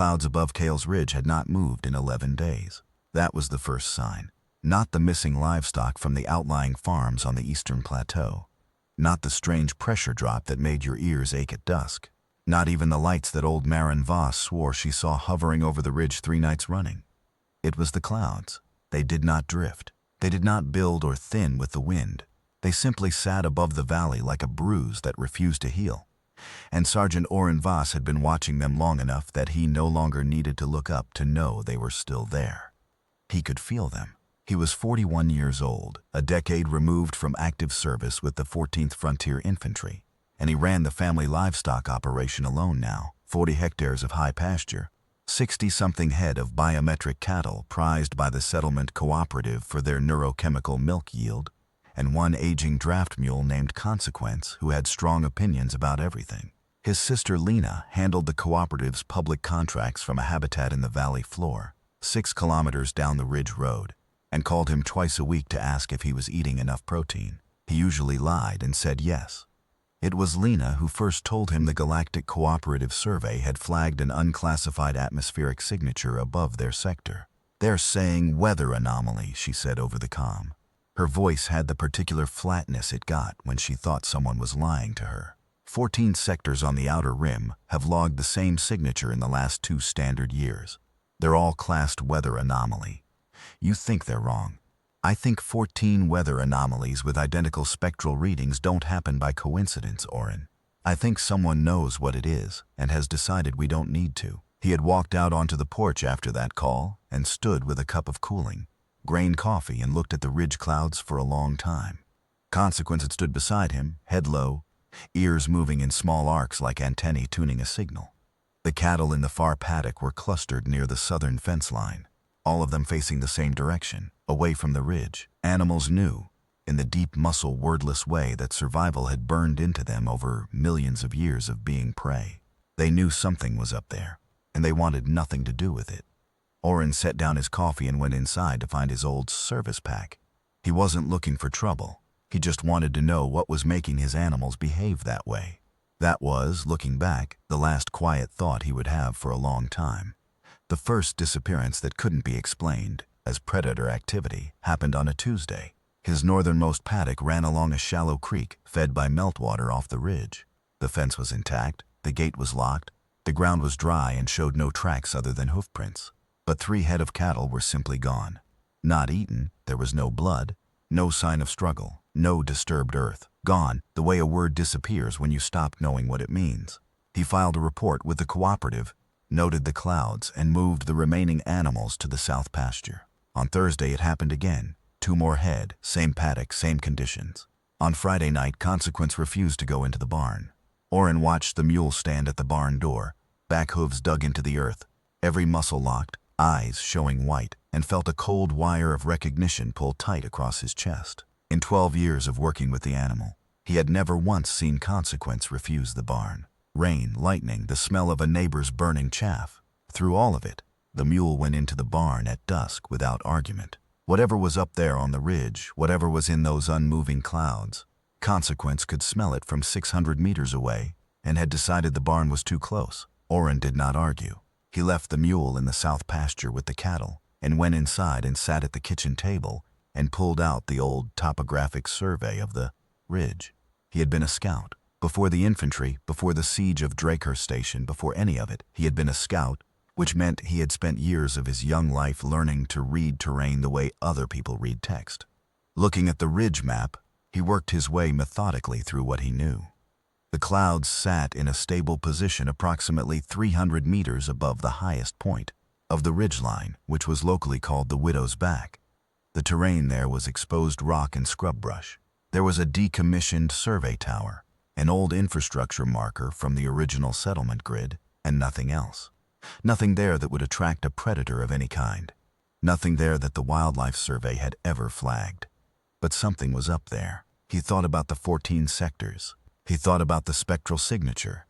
clouds above Kale's Ridge had not moved in 11 days. That was the first sign. Not the missing livestock from the outlying farms on the eastern plateau. Not the strange pressure drop that made your ears ache at dusk. Not even the lights that old Marin Voss swore she saw hovering over the ridge 3 nights running. It was the clouds. They did not drift. They did not build or thin with the wind. They simply sat above the valley like a bruise that refused to heal. And Sergeant Orrin Voss had been watching them long enough that he no longer needed to look up to know they were still there. He could feel them. He was 41 years old, a decade removed from active service with the 14th Frontier Infantry, and he ran the family livestock operation alone now, 40 hectares of high pasture, 60-something head of biometric cattle prized by the settlement cooperative for their neurochemical milk yield, and one aging draft mule named Consequence who had strong opinions about everything. His sister Lena handled the cooperative's public contracts from a habitat in the valley floor, 6 kilometers down the ridge road, and called him twice a week to ask if he was eating enough protein. He usually lied and said yes. It was Lena who first told him the Galactic Cooperative Survey had flagged an unclassified atmospheric signature above their sector. "They're saying weather anomaly," she said over the comm. Her voice had the particular flatness it got when she thought someone was lying to her. 14 sectors on the outer rim have logged the same signature in the last 2 standard years. They're all classed weather anomaly. You think they're wrong. I think 14 weather anomalies with identical spectral readings don't happen by coincidence, Orrin. I think someone knows what it is and has decided we don't need to. He had walked out onto the porch after that call and stood with a cup of cooling grain coffee and looked at the ridge clouds for a long time. Consequence had stood beside him, head low, ears moving in small arcs like antennae tuning a signal. The cattle in the far paddock were clustered near the southern fence line, all of them facing the same direction, away from the ridge. Animals knew, in the deep muscle wordless way that survival had burned into them over millions of years of being prey. They knew something was up there, and they wanted nothing to do with it. Orrin set down his coffee and went inside to find his old service pack. He wasn't looking for trouble. He just wanted to know what was making his animals behave that way. That was, looking back, the last quiet thought he would have for a long time. The first disappearance that couldn't be explained as predator activity happened on a Tuesday. His northernmost paddock ran along a shallow creek fed by meltwater off the ridge. The fence was intact, the gate was locked, the ground was dry and showed no tracks other than hoofprints. But 3 head of cattle were simply gone. Not eaten, there was no blood, no sign of struggle, no disturbed earth. Gone, the way a word disappears when you stop knowing what it means. He filed a report with the cooperative, noted the clouds, and moved the remaining animals to the south pasture. On Thursday it happened again. 2 more head, same paddock, same conditions. On Friday night, Consequence refused to go into the barn. Orrin watched the mule stand at the barn door, back hooves dug into the earth, every muscle locked, eyes showing white, and felt a cold wire of recognition pull tight across his chest. In 12 years of working with the animal, he had never once seen Consequence refuse the barn. Rain, lightning, the smell of a neighbor's burning chaff. Through all of it, the mule went into the barn at dusk without argument. Whatever was up there on the ridge, whatever was in those unmoving clouds, Consequence could smell it from 600 meters away and had decided the barn was too close. Orrin did not argue. He left the mule in the south pasture with the cattle and went inside and sat at the kitchen table and pulled out the old topographic survey of the ridge. He had been a scout. Before the infantry, before the siege of Drakehurst Station, before any of it, he had been a scout, which meant he had spent years of his young life learning to read terrain the way other people read text. Looking at the ridge map, he worked his way methodically through what he knew. The clouds sat in a stable position approximately 300 meters above the highest point of the ridgeline, which was locally called the Widow's Back. The terrain there was exposed rock and scrub brush. There was a decommissioned survey tower, an old infrastructure marker from the original settlement grid, and nothing else. Nothing there that would attract a predator of any kind. Nothing there that the Wildlife Survey had ever flagged. But something was up there. He thought about the 14 sectors. He thought about the spectral signature.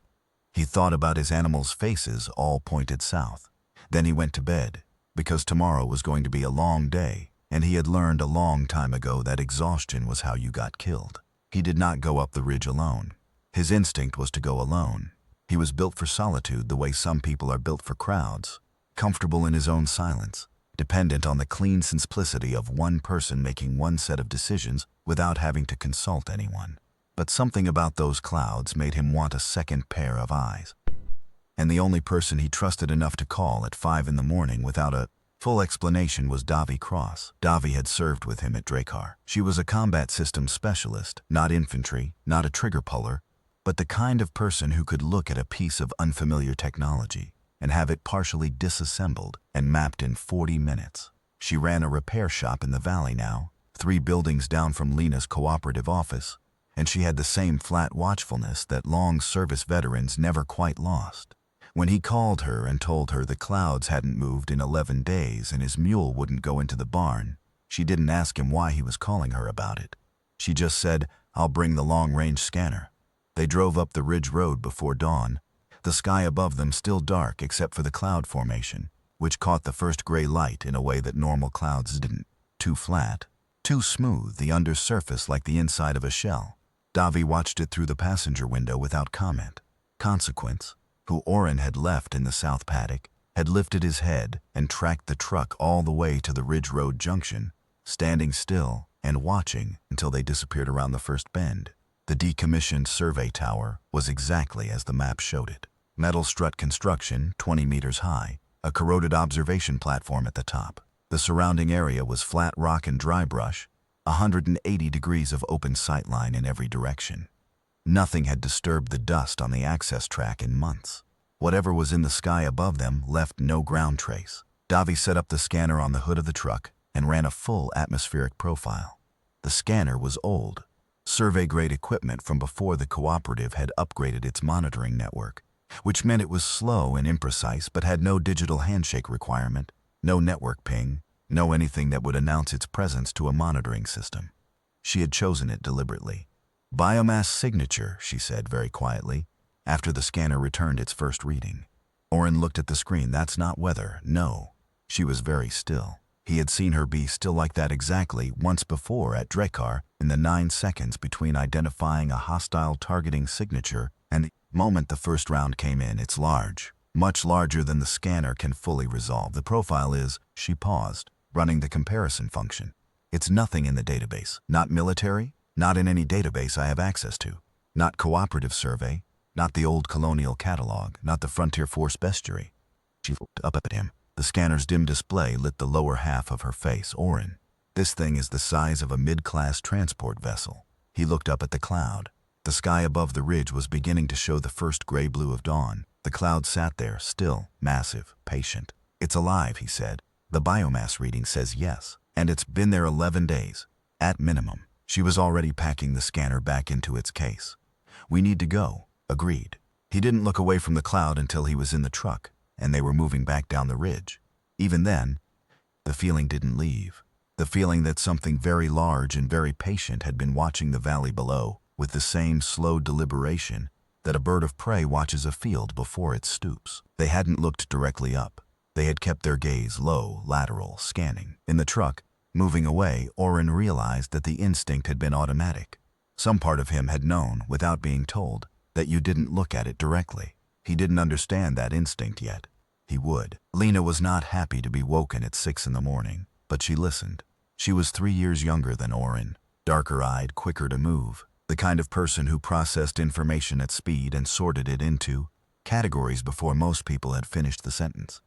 He thought about his animals' faces all pointed south. Then he went to bed, because tomorrow was going to be a long day, and he had learned a long time ago that exhaustion was how you got killed. He did not go up the ridge alone. His instinct was to go alone. He was built for solitude the way some people are built for crowds, comfortable in his own silence, dependent on the clean simplicity of one person making one set of decisions without having to consult anyone. But something about those clouds made him want a second pair of eyes. And the only person he trusted enough to call at 5 in the morning without a full explanation was Davi Cross. Davi had served with him at Drakkar. She was a combat systems specialist, not infantry, not a trigger puller, but the kind of person who could look at a piece of unfamiliar technology and have it partially disassembled and mapped in 40 minutes. She ran a repair shop in the valley now, 3 buildings down from Lena's cooperative office, and she had the same flat watchfulness that long-service veterans never quite lost. When he called her and told her the clouds hadn't moved in 11 days and his mule wouldn't go into the barn, she didn't ask him why he was calling her about it. She just said, "I'll bring the long-range scanner." They drove up the ridge road before dawn, the sky above them still dark except for the cloud formation, which caught the first gray light in a way that normal clouds didn't. Too flat, too smooth, the undersurface like the inside of a shell. Davi watched it through the passenger window without comment. Consequence, who Oren had left in the south paddock, had lifted his head and tracked the truck all the way to the Ridge Road junction, standing still and watching until they disappeared around the first bend. The decommissioned survey tower was exactly as the map showed it. Metal strut construction, 20 meters high, a corroded observation platform at the top. The surrounding area was flat rock and dry brush, 180 degrees of open sightline in every direction. Nothing had disturbed the dust on the access track in months. Whatever was in the sky above them left no ground trace. Davi set up the scanner on the hood of the truck and ran a full atmospheric profile. The scanner was old, survey-grade equipment from before the cooperative had upgraded its monitoring network, which meant it was slow and imprecise but had no digital handshake requirement, no network ping, no anything that would announce its presence to a monitoring system. She had chosen it deliberately. "Biomass signature," she said very quietly, after the scanner returned its first reading. Oren looked at the screen. "That's not weather, no." She was very still. He had seen her be still like that exactly once before at Drakkar in the 9 seconds between identifying a hostile targeting signature and the moment the first round came in. "It's large, much larger than the scanner can fully resolve. The profile is," she paused, running the comparison function. "It's nothing in the database, not military, not in any database I have access to, not cooperative survey, not the old colonial catalog, not the Frontier Force bestiary." She looked up at him. The scanner's dim display lit the lower half of her face. "Oren, this thing is the size of a mid-class transport vessel." He looked up at the cloud. The sky above the ridge was beginning to show the first gray-blue of dawn. The cloud sat there, still, massive, patient. "It's alive," he said. "The biomass reading says yes, and it's been there 11 days, at minimum." She was already packing the scanner back into its case. "We need to go," agreed. He didn't look away from the cloud until he was in the truck, and they were moving back down the ridge. Even then, the feeling didn't leave. The feeling that something very large and very patient had been watching the valley below with the same slow deliberation that a bird of prey watches a field before it stoops. They hadn't looked directly up. They had kept their gaze low, lateral, scanning. In the truck, moving away, Oren realized that the instinct had been automatic. Some part of him had known, without being told, that you didn't look at it directly. He didn't understand that instinct yet. He would. Lena was not happy to be woken at 6 in the morning, but she listened. She was 3 years younger than Oren, darker-eyed, quicker to move, the kind of person who processed information at speed and sorted it into categories before most people had finished the sentence.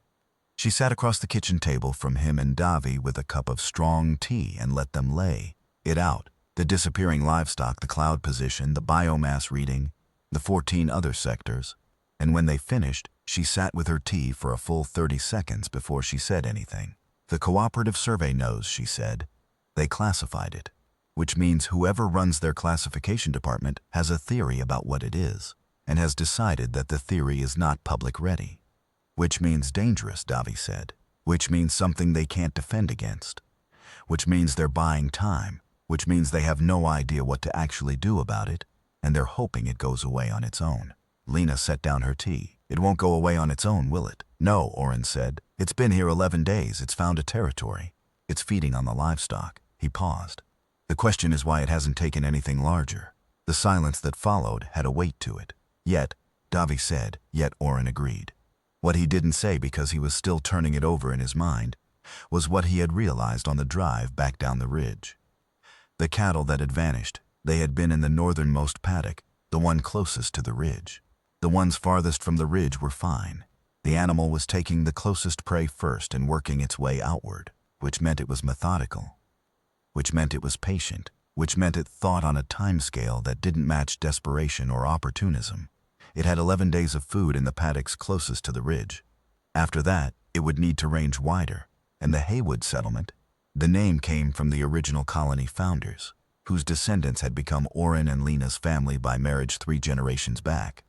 She sat across the kitchen table from him and Davi with a cup of strong tea and let them lay it out. The disappearing livestock, the cloud position, the biomass reading, the 14 other sectors. And when they finished, she sat with her tea for a full 30 seconds before she said anything. "The cooperative survey knows," she said. "They classified it, which means whoever runs their classification department has a theory about what it is, and has decided that the theory is not public ready. Which means dangerous," Davi said. "Which means something they can't defend against. Which means they're buying time. Which means they have no idea what to actually do about it, and they're hoping it goes away on its own." Lena set down her tea. "It won't go away on its own, will it?" "No," Oren said. "It's been here 11 days. It's found a territory. It's feeding on the livestock." He paused. "The question is why it hasn't taken anything larger." The silence that followed had a weight to it. Yet, Davi said, yet Oren agreed. What he didn't say, because he was still turning it over in his mind, was what he had realized on the drive back down the ridge. The cattle that had vanished, they had been in the northernmost paddock, the one closest to the ridge. The ones farthest from the ridge were fine. The animal was taking the closest prey first and working its way outward, which meant it was methodical, which meant it was patient, which meant it thought on a timescale that didn't match desperation or opportunism. It had 11 days of food in the paddocks closest to the ridge. After that, it would need to range wider, and the Haywood settlement, the name came from the original colony founders, whose descendants had become Oren and Lena's family by marriage 3 generations back,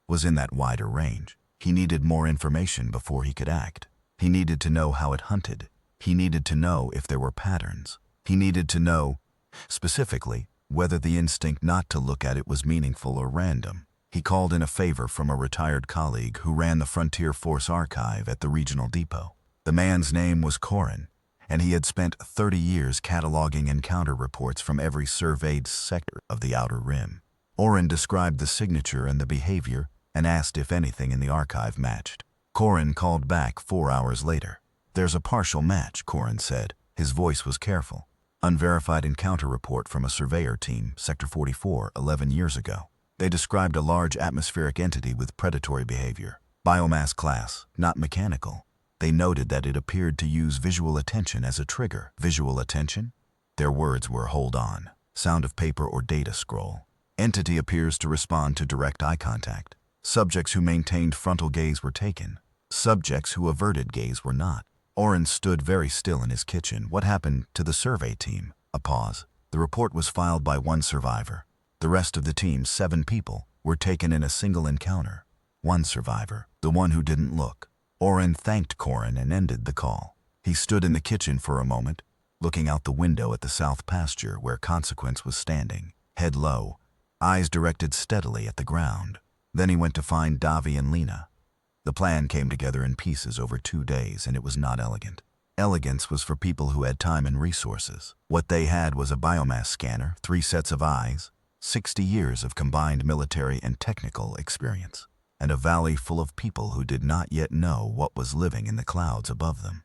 was in that wider range. He needed more information before he could act. He needed to know how it hunted. He needed to know if there were patterns. He needed to know, specifically, whether the instinct not to look at it was meaningful or random. He called in a favor from a retired colleague who ran the Frontier Force Archive at the regional depot. The man's name was Corin, and he had spent 30 years cataloging encounter reports from every surveyed sector of the Outer Rim. Oren described the signature and the behavior and asked if anything in the archive matched. Corin called back 4 hours later. "There's a partial match," Corin said. His voice was careful. "Unverified encounter report from a surveyor team, Sector 44, 11 years ago. They described a large atmospheric entity with predatory behavior. Biomass class, not mechanical. They noted that it appeared to use visual attention as a trigger." Visual attention? Their words were, "Hold on. Sound of paper or data scroll. Entity appears to respond to direct eye contact. Subjects who maintained frontal gaze were taken. Subjects who averted gaze were not." Oren stood very still in his kitchen. "What happened to the survey team?" A pause. "The report was filed by 1 survivor. The rest of the team, 7 people, were taken in a single encounter. 1 survivor, the one who didn't look." Oren thanked Corin and ended the call. He stood in the kitchen for a moment, looking out the window at the south pasture where Consequence was standing, head low, eyes directed steadily at the ground. Then he went to find Davi and Lena. The plan came together in pieces over 2 days, and it was not elegant. Elegance was for people who had time and resources. What they had was a biomass scanner, 3 sets of eyes, 60 years of combined military and technical experience, and a valley full of people who did not yet know what was living in the clouds above them.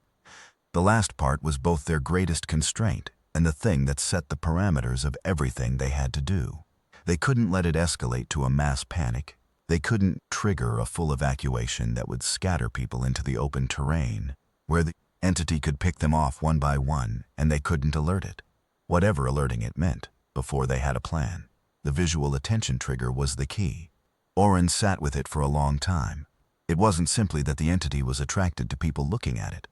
The last part was both their greatest constraint and the thing that set the parameters of everything they had to do. They couldn't let it escalate to a mass panic. They couldn't trigger a full evacuation that would scatter people into the open terrain, where the entity could pick them off one by one, and they couldn't alert it, whatever alerting it meant, before they had a plan. The visual attention trigger was the key. Oren sat with it for a long time. It wasn't simply that the entity was attracted to people looking at it.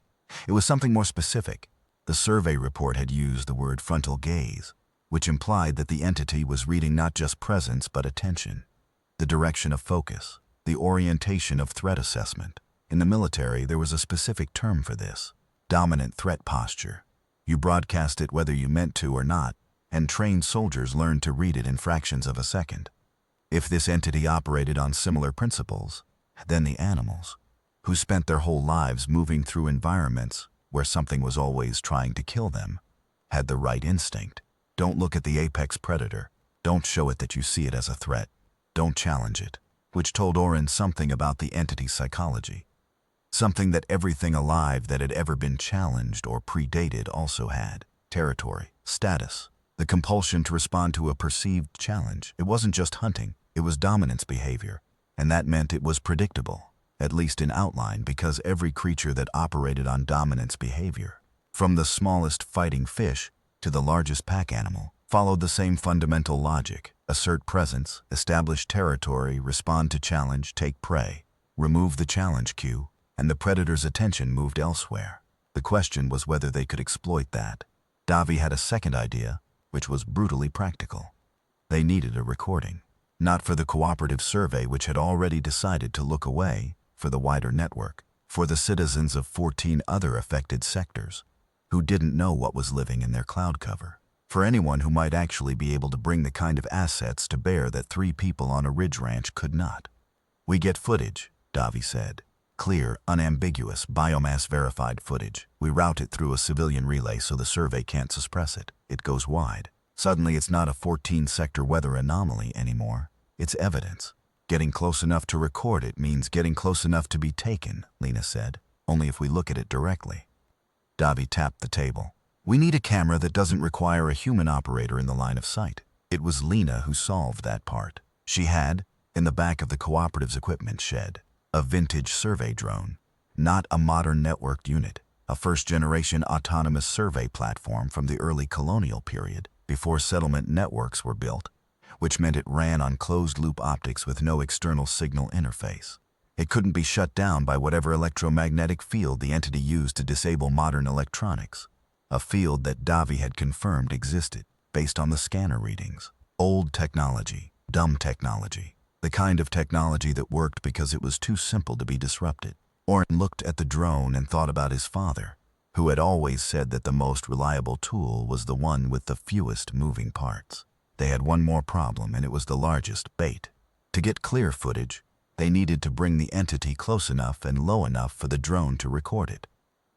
It was something more specific. The survey report had used the word frontal gaze, which implied that the entity was reading not just presence but attention, the direction of focus, the orientation of threat assessment. In the military, there was a specific term for this: dominant threat posture. You broadcast it whether you meant to or not, and trained soldiers learned to read it in fractions of a second. If this entity operated on similar principles, then the animals, who spent their whole lives moving through environments where something was always trying to kill them, had the right instinct. Don't look at the apex predator. Don't show it that you see it as a threat. Don't challenge it, which told Oren something about the entity's psychology. Something that everything alive that had ever been challenged or predated also had: territory, status, the compulsion to respond to a perceived challenge. It wasn't just hunting, it was dominance behavior, and that meant it was predictable, at least in outline, because every creature that operated on dominance behavior, from the smallest fighting fish to the largest pack animal, followed the same fundamental logic: assert presence, establish territory, respond to challenge, take prey, remove the challenge cue, and the predator's attention moved elsewhere. The question was whether they could exploit that. Davi had a second idea, which was brutally practical. They needed a recording, not for the cooperative survey, which had already decided to look away, for the wider network, for the citizens of 14 other affected sectors, who didn't know what was living in their cloud cover, for anyone who might actually be able to bring the kind of assets to bear that 3 people on a ridge ranch could not. "We get footage," Davi said. "Clear, unambiguous, biomass-verified footage. We route it through a civilian relay so the survey can't suppress it. It goes wide. Suddenly it's not a 14-sector weather anomaly anymore. It's evidence." Getting close enough to record it means getting close enough to be taken, Lena said, only if we look at it directly. Davi tapped the table. We need a camera that doesn't require a human operator in the line of sight. It was Lena who solved that part. She had, in the back of the cooperative's equipment shed, a vintage survey drone, not a modern networked unit, a first-generation autonomous survey platform from the early colonial period, before settlement networks were built, which meant it ran on closed-loop optics with no external signal interface. It couldn't be shut down by whatever electromagnetic field the entity used to disable modern electronics, a field that Davi had confirmed existed, based on the scanner readings. Old technology, dumb technology, the kind of technology that worked because it was too simple to be disrupted. Orrin looked at the drone and thought about his father, who had always said that the most reliable tool was the one with the fewest moving parts. They had one more problem, and it was the largest, bait. To get clear footage, they needed to bring the entity close enough and low enough for the drone to record it,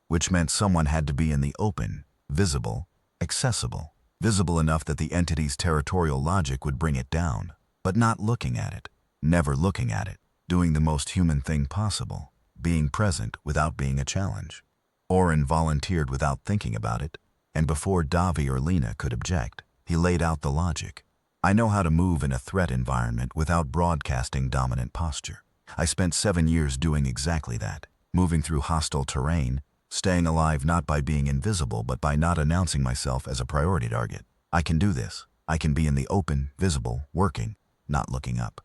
which meant someone had to be in the open, visible, accessible, visible enough that the entity's territorial logic would bring it down, but not looking at it, never looking at it, doing the most human thing possible, being present without being a challenge. Orrin volunteered without thinking about it, and before Davi or Lena could object, he laid out the logic. I know how to move in a threat environment without broadcasting dominant posture. I spent 7 years doing exactly that, moving through hostile terrain, staying alive not by being invisible but by not announcing myself as a priority target. I can do this. I can be in the open, visible, working, not looking up.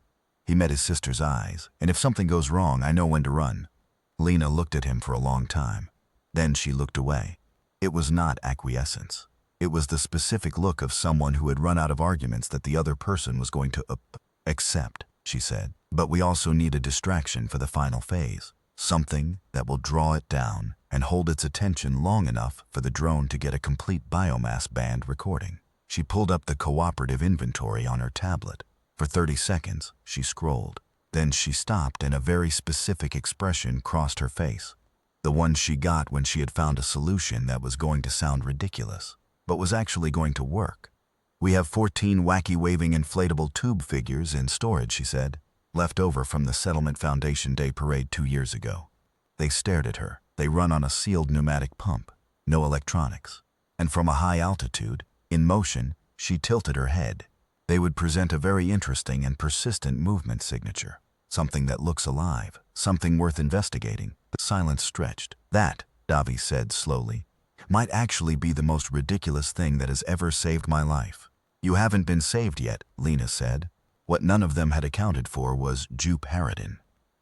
He met his sister's eyes, and if something goes wrong, I know when to run. Lena looked at him for a long time. Then she looked away. It was not acquiescence. It was the specific look of someone who had run out of arguments that the other person was going to accept, she said. But we also need a distraction for the final phase. Something that will draw it down and hold its attention long enough for the drone to get a complete biomass band recording. She pulled up the cooperative inventory on her tablet. For 30 seconds, she scrolled. Then she stopped and a very specific expression crossed her face. The one she got when she had found a solution that was going to sound ridiculous, but was actually going to work. We have 14 wacky waving inflatable tube figures in storage, she said, left over from the Settlement Foundation Day parade 2 years ago. They stared at her. They run on a sealed pneumatic pump, no electronics. And from a high altitude, in motion, she tilted her head. They would present a very interesting and persistent movement signature, something that looks alive, something worth investigating. The silence stretched. That, Davi said slowly, might actually be the most ridiculous thing that has ever saved my life. You haven't been saved yet, Lena said. What none of them had accounted for was Jupe Harridan.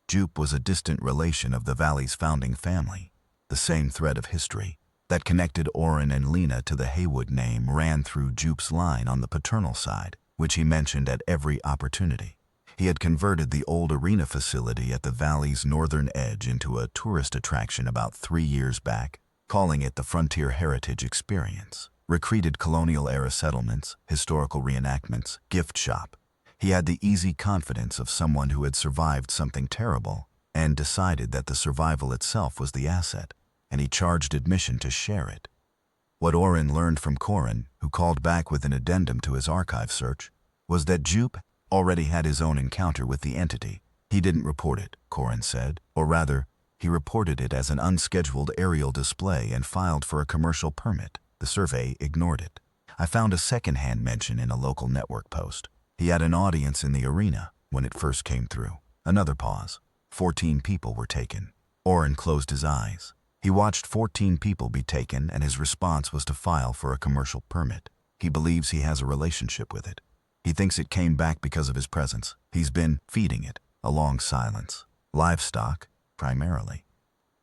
Jupe was a distant relation of the Valley's founding family. The same thread of history that connected Orrin and Lena to the Haywood name ran through Jupe's line on the paternal side, which he mentioned at every opportunity. He had converted the old arena facility at the Valley's northern edge into a tourist attraction about 3 years back, calling it the Frontier Heritage Experience. Recreated colonial-era settlements, historical reenactments, gift shop. He had the easy confidence of someone who had survived something terrible and decided that the survival itself was the asset, and he charged admission to share it. What Orrin learned from Corin, who called back with an addendum to his archive search, was that Jupe already had his own encounter with the entity. He didn't report it, Corin said, or rather, he reported it as an unscheduled aerial display and filed for a commercial permit. The survey ignored it. I found a second-hand mention in a local network post. He had an audience in the arena when it first came through. Another pause. 14 people were taken. Orrin closed his eyes. He watched 14 people be taken, and his response was to file for a commercial permit. He believes he has a relationship with it. He thinks it came back because of his presence. He's been feeding it. A long silence. Livestock, primarily.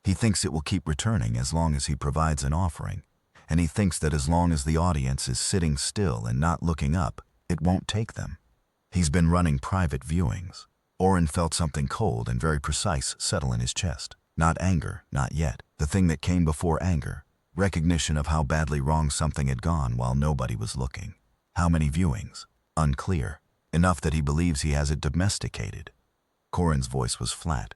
He thinks it will keep returning as long as he provides an offering, and he thinks that as long as the audience is sitting still and not looking up, it won't take them. He's been running private viewings. Orrin felt something cold and very precise settle in his chest. Not anger, not yet. The thing that came before anger. Recognition of how badly wrong something had gone while nobody was looking. How many viewings? Unclear. Enough that he believes he has it domesticated. Corin's voice was flat.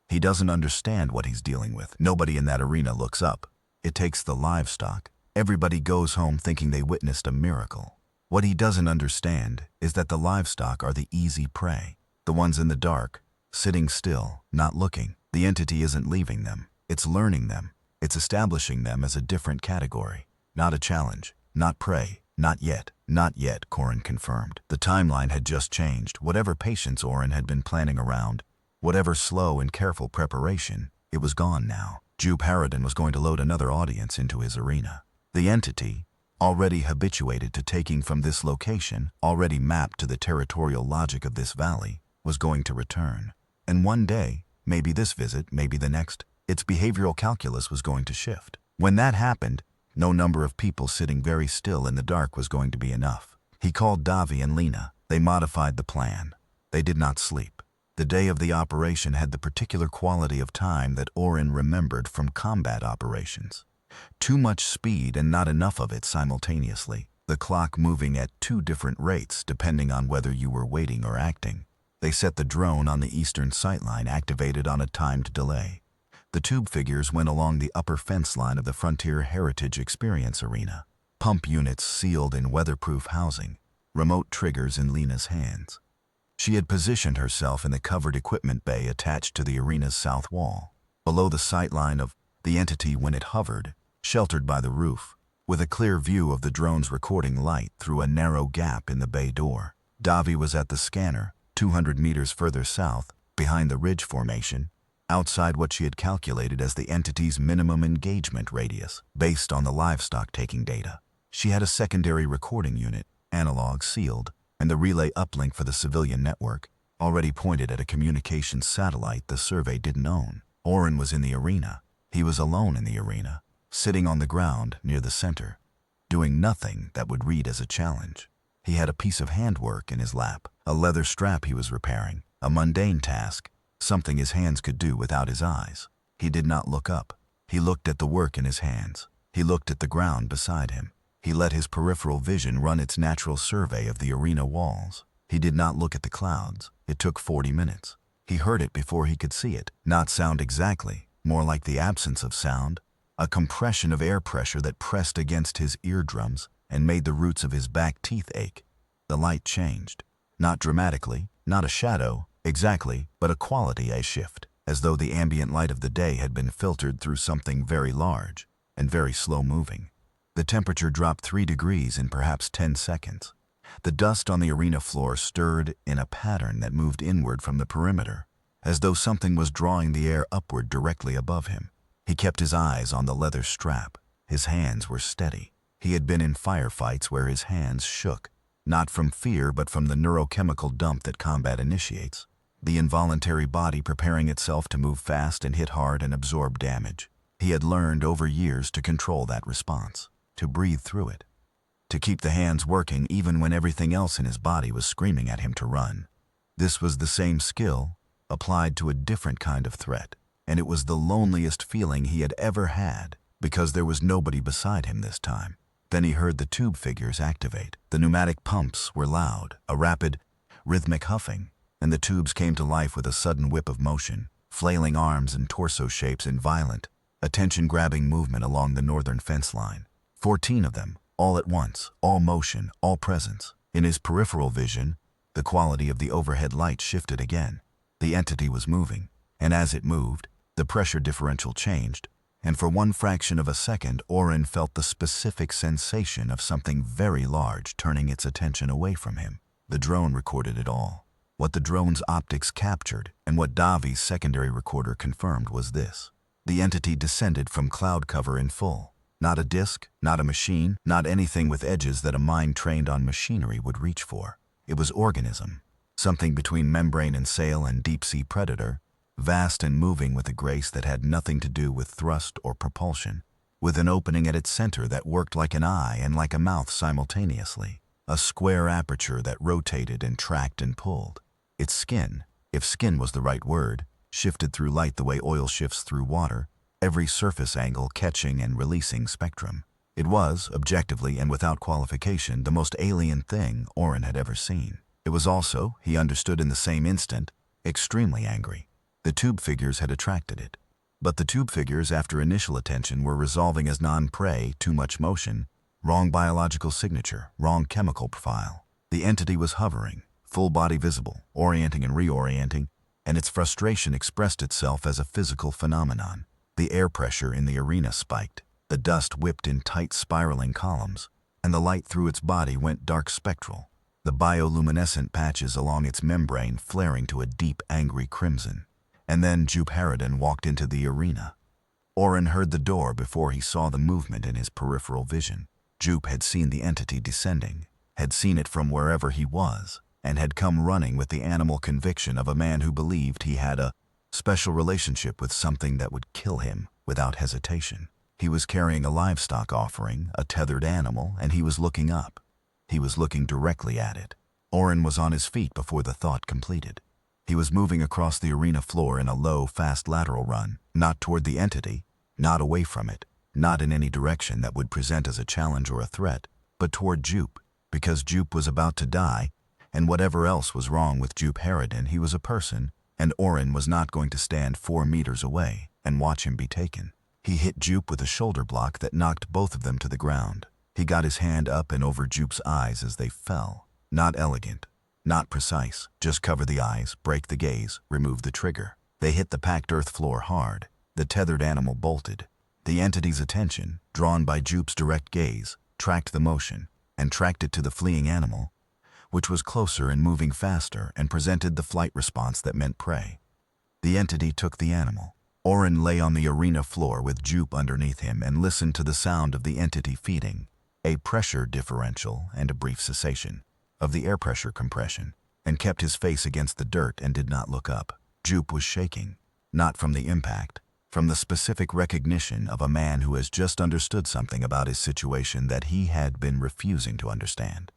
He doesn't understand what he's dealing with. Nobody in that arena looks up. It takes the livestock. Everybody goes home thinking they witnessed a miracle. What he doesn't understand is that the livestock are the easy prey. The ones in the dark, sitting still, not looking. The entity isn't leaving them. It's learning them. It's establishing them as a different category. Not a challenge. Not prey. Not yet. Not yet, Corin confirmed. The timeline had just changed. Whatever patience Orin had been planning around, whatever slow and careful preparation, it was gone now. Jupe Harridan was going to load another audience into his arena. The entity, already habituated to taking from this location, already mapped to the territorial logic of this valley, was going to return. And one day, maybe this visit, maybe the next, its behavioral calculus was going to shift. When that happened, no number of people sitting very still in the dark was going to be enough. He called Davi and Lena. They modified the plan. They did not sleep. The day of the operation had the particular quality of time that Orin remembered from combat operations. Too much speed and not enough of it simultaneously. The clock moving at two different rates depending on whether you were waiting or acting. They set the drone on the eastern sightline activated on a timed delay. The tube figures went along the upper fence line of the Frontier Heritage Experience Arena. Pump units sealed in weatherproof housing. Remote triggers in Lena's hands. She had positioned herself in the covered equipment bay attached to the arena's south wall, below the sightline of the entity when it hovered, sheltered by the roof, with a clear view of the drone's recording light through a narrow gap in the bay door. Davi was at the scanner, 200 meters further south, behind the ridge formation, outside what she had calculated as the entity's minimum engagement radius, based on the livestock taking data. She had a secondary recording unit, analog sealed, and the relay uplink for the civilian network, already pointed at a communications satellite the survey didn't own. Orin was in the arena. He was alone in the arena, sitting on the ground near the center, doing nothing that would read as a challenge. He had a piece of handwork in his lap, a leather strap he was repairing, a mundane task, something his hands could do without his eyes. He did not look up. He looked at the work in his hands. He looked at the ground beside him. He let his peripheral vision run its natural survey of the arena walls. He did not look at the clouds. It took 40 minutes. He heard it before he could see it. Not sound exactly, more like the absence of sound, a compression of air pressure that pressed against his eardrums and made the roots of his back teeth ache. The light changed. Not dramatically, not a shadow, exactly, but a quality a shift, as though the ambient light of the day had been filtered through something very large and very slow-moving. The temperature dropped 3 degrees in perhaps 10 seconds. The dust on the arena floor stirred in a pattern that moved inward from the perimeter, as though something was drawing the air upward directly above him. He kept his eyes on the leather strap. His hands were steady. He had been in firefights where his hands shook, not from fear but from the neurochemical dump that combat initiates, the involuntary body preparing itself to move fast and hit hard and absorb damage. He had learned over years to control that response, to breathe through it, to keep the hands working even when everything else in his body was screaming at him to run. This was the same skill, applied to a different kind of threat, and it was the loneliest feeling he had ever had, because there was nobody beside him this time. Then he heard the tube figures activate. The pneumatic pumps were loud, a rapid, rhythmic huffing, and the tubes came to life with a sudden whip of motion, flailing arms and torso shapes in violent, attention-grabbing movement along the northern fence line. 14 of them, all at once, all motion, all presence. In his peripheral vision, the quality of the overhead light shifted again. The entity was moving, and as it moved, the pressure differential changed, and for one fraction of a second, Orin felt the specific sensation of something very large turning its attention away from him. The drone recorded it all. What the drone's optics captured, and what Davi's secondary recorder confirmed was this. The entity descended from cloud cover in full. Not a disc, not a machine, not anything with edges that a mind trained on machinery would reach for. It was organism, something between membrane and sail and deep-sea predator, vast and moving with a grace that had nothing to do with thrust or propulsion, with an opening at its center that worked like an eye and like a mouth simultaneously, a square aperture that rotated and tracked and pulled. Its skin, if skin was the right word, shifted through light the way oil shifts through water, every surface angle catching and releasing spectrum. It was, objectively and without qualification, the most alien thing Orin had ever seen. It was also, he understood in the same instant, extremely angry. The tube figures had attracted it. But the tube figures, after initial attention, were resolving as non-prey, too much motion, wrong biological signature, wrong chemical profile. The entity was hovering, full body visible, orienting and reorienting, and its frustration expressed itself as a physical phenomenon. The air pressure in the arena spiked, the dust whipped in tight spiraling columns, and the light through its body went dark spectral, the bioluminescent patches along its membrane flaring to a deep, angry crimson. And then Jupe Harridan walked into the arena. Oren heard the door before he saw the movement in his peripheral vision. Jupe had seen the entity descending, had seen it from wherever he was, and had come running with the animal conviction of a man who believed he had a special relationship with something that would kill him without hesitation. He was carrying a livestock offering, a tethered animal, and he was looking up. He was looking directly at it. Oren was on his feet before the thought completed. He was moving across the arena floor in a low, fast lateral run, not toward the entity, not away from it, not in any direction that would present as a challenge or a threat, but toward Jupe, because Jupe was about to die, and whatever else was wrong with Jupe Harridan, he was a person, and Oren was not going to stand 4 meters away and watch him be taken. He hit Jupe with a shoulder block that knocked both of them to the ground. He got his hand up and over Jupe's eyes as they fell. Not elegant, not precise, just cover the eyes, break the gaze, remove the trigger. They hit the packed earth floor hard. The tethered animal bolted. The entity's attention, drawn by Jupe's direct gaze, tracked the motion and tracked it to the fleeing animal, which was closer and moving faster and presented the flight response that meant prey. The entity took the animal. Oren lay on the arena floor with Jupe underneath him and listened to the sound of the entity feeding, a pressure differential and a brief cessation of the air pressure compression, and kept his face against the dirt and did not look up. Jupe was shaking, not from the impact, from the specific recognition of a man who has just understood something about his situation that he had been refusing to understand.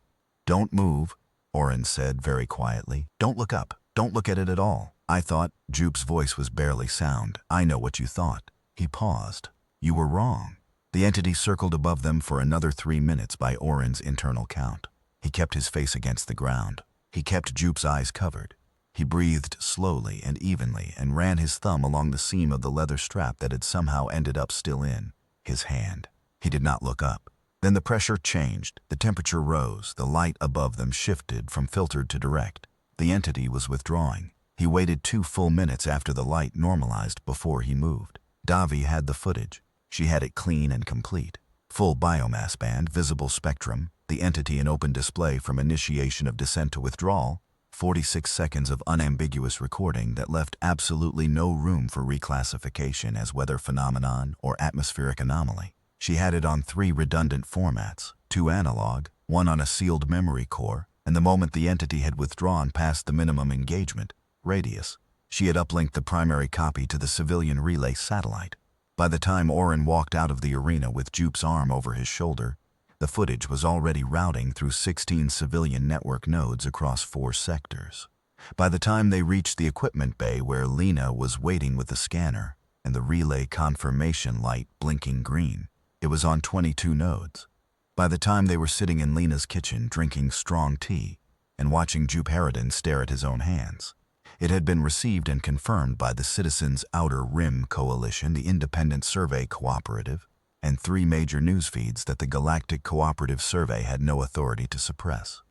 "Don't move," Oren said very quietly. "Don't look up. Don't look at it at all." "I thought," Jupe's voice was barely sound. "I know what you thought." He paused. "You were wrong." The entity circled above them for another 3 minutes by Oren's internal count. He kept his face against the ground. He kept Jupe's eyes covered. He breathed slowly and evenly and ran his thumb along the seam of the leather strap that had somehow ended up still in his hand. He did not look up. Then the pressure changed, the temperature rose, the light above them shifted from filtered to direct. The entity was withdrawing. He waited 2 full minutes after the light normalized before he moved. Davi had the footage. She had it clean and complete. Full biomass band, visible spectrum, the entity in open display from initiation of descent to withdrawal, 46 seconds of unambiguous recording that left absolutely no room for reclassification as weather phenomenon or atmospheric anomaly. She had it on 3 redundant formats, 2 analog, 1 on a sealed memory core, and the moment the entity had withdrawn past the minimum engagement radius, she had uplinked the primary copy to the civilian relay satellite. By the time Oren walked out of the arena with Jupe's arm over his shoulder, the footage was already routing through 16 civilian network nodes across 4 sectors. By the time they reached the equipment bay where Lena was waiting with the scanner and the relay confirmation light blinking green, it was on 22 nodes. By the time they were sitting in Lena's kitchen drinking strong tea and watching Jupe Harridan stare at his own hands, it had been received and confirmed by the Citizens Outer Rim Coalition, the Independent Survey Cooperative, and 3 major news feeds that the Galactic Cooperative Survey had no authority to suppress.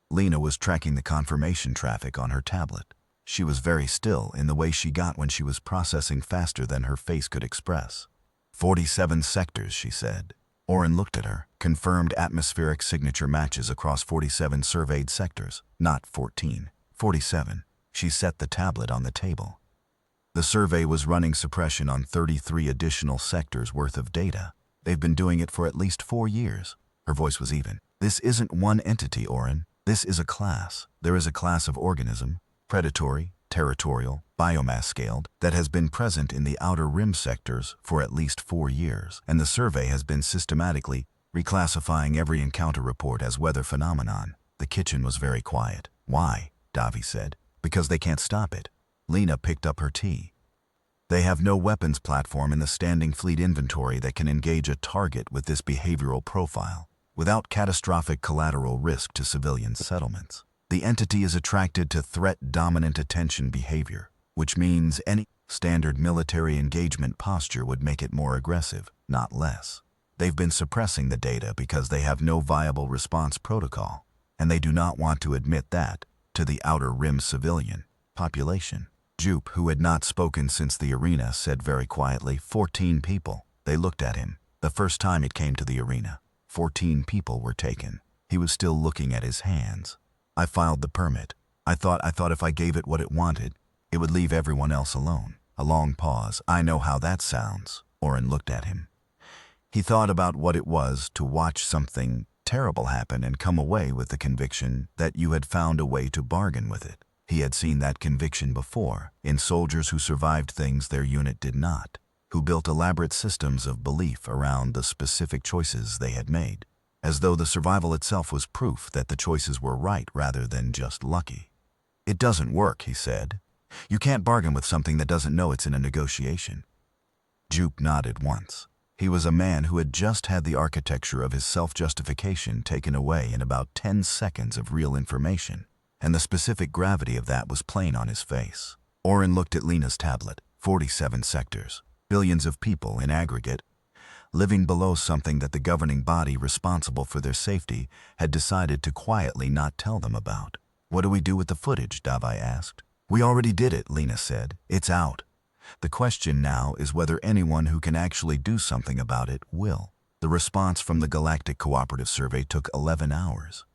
Lena was tracking the confirmation traffic on her tablet. She was very still in the way she got when she was processing faster than her face could express. 47 sectors, she said. Oren looked at her. Confirmed atmospheric signature matches across 47 surveyed sectors, not 14. 47. She set the tablet on the table. The survey was running suppression on 33 additional sectors worth of data. They've been doing it for at least 4 years. Her voice was even. This isn't one entity, Oren. This is a class. There is a class of organism, predatory, territorial, biomass-scaled, that has been present in the outer rim sectors for at least 4 years, and the survey has been systematically reclassifying every encounter report as weather phenomenon. The kitchen was very quiet. "Why?" Davi said. "Because they can't stop it." Lena picked up her tea. "They have no weapons platform in the standing fleet inventory that can engage a target with this behavioral profile, without catastrophic collateral risk to civilian settlements. The entity is attracted to threat-dominant attention behavior, which means any standard military engagement posture would make it more aggressive, not less. They've been suppressing the data because they have no viable response protocol, and they do not want to admit that, to the Outer Rim civilian population. Jupe, who had not spoken since the arena, said very quietly, 14 people. They looked at him. The first time it came to the arena, 14 people were taken. He was still looking at his hands. I filed the permit. I thought if I gave it what it wanted, it would leave everyone else alone. A long pause. I know how that sounds. Oren looked at him. He thought about what it was to watch something terrible happen and come away with the conviction that you had found a way to bargain with it. He had seen that conviction before, in soldiers who survived things their unit did not, who built elaborate systems of belief around the specific choices they had made, as though the survival itself was proof that the choices were right rather than just lucky. It doesn't work, he said. You can't bargain with something that doesn't know it's in a negotiation. Jupe nodded once. He was a man who had just had the architecture of his self-justification taken away in about 10 seconds of real information, and the specific gravity of that was plain on his face. Oren looked at Lena's tablet. 47 sectors. Billions of people in aggregate, living below something that the governing body responsible for their safety had decided to quietly not tell them about. What do we do with the footage? Davi asked. We already did it, Lena said. It's out. The question now is whether anyone who can actually do something about it will. The response from the Galactic Cooperative Survey took 11 hours.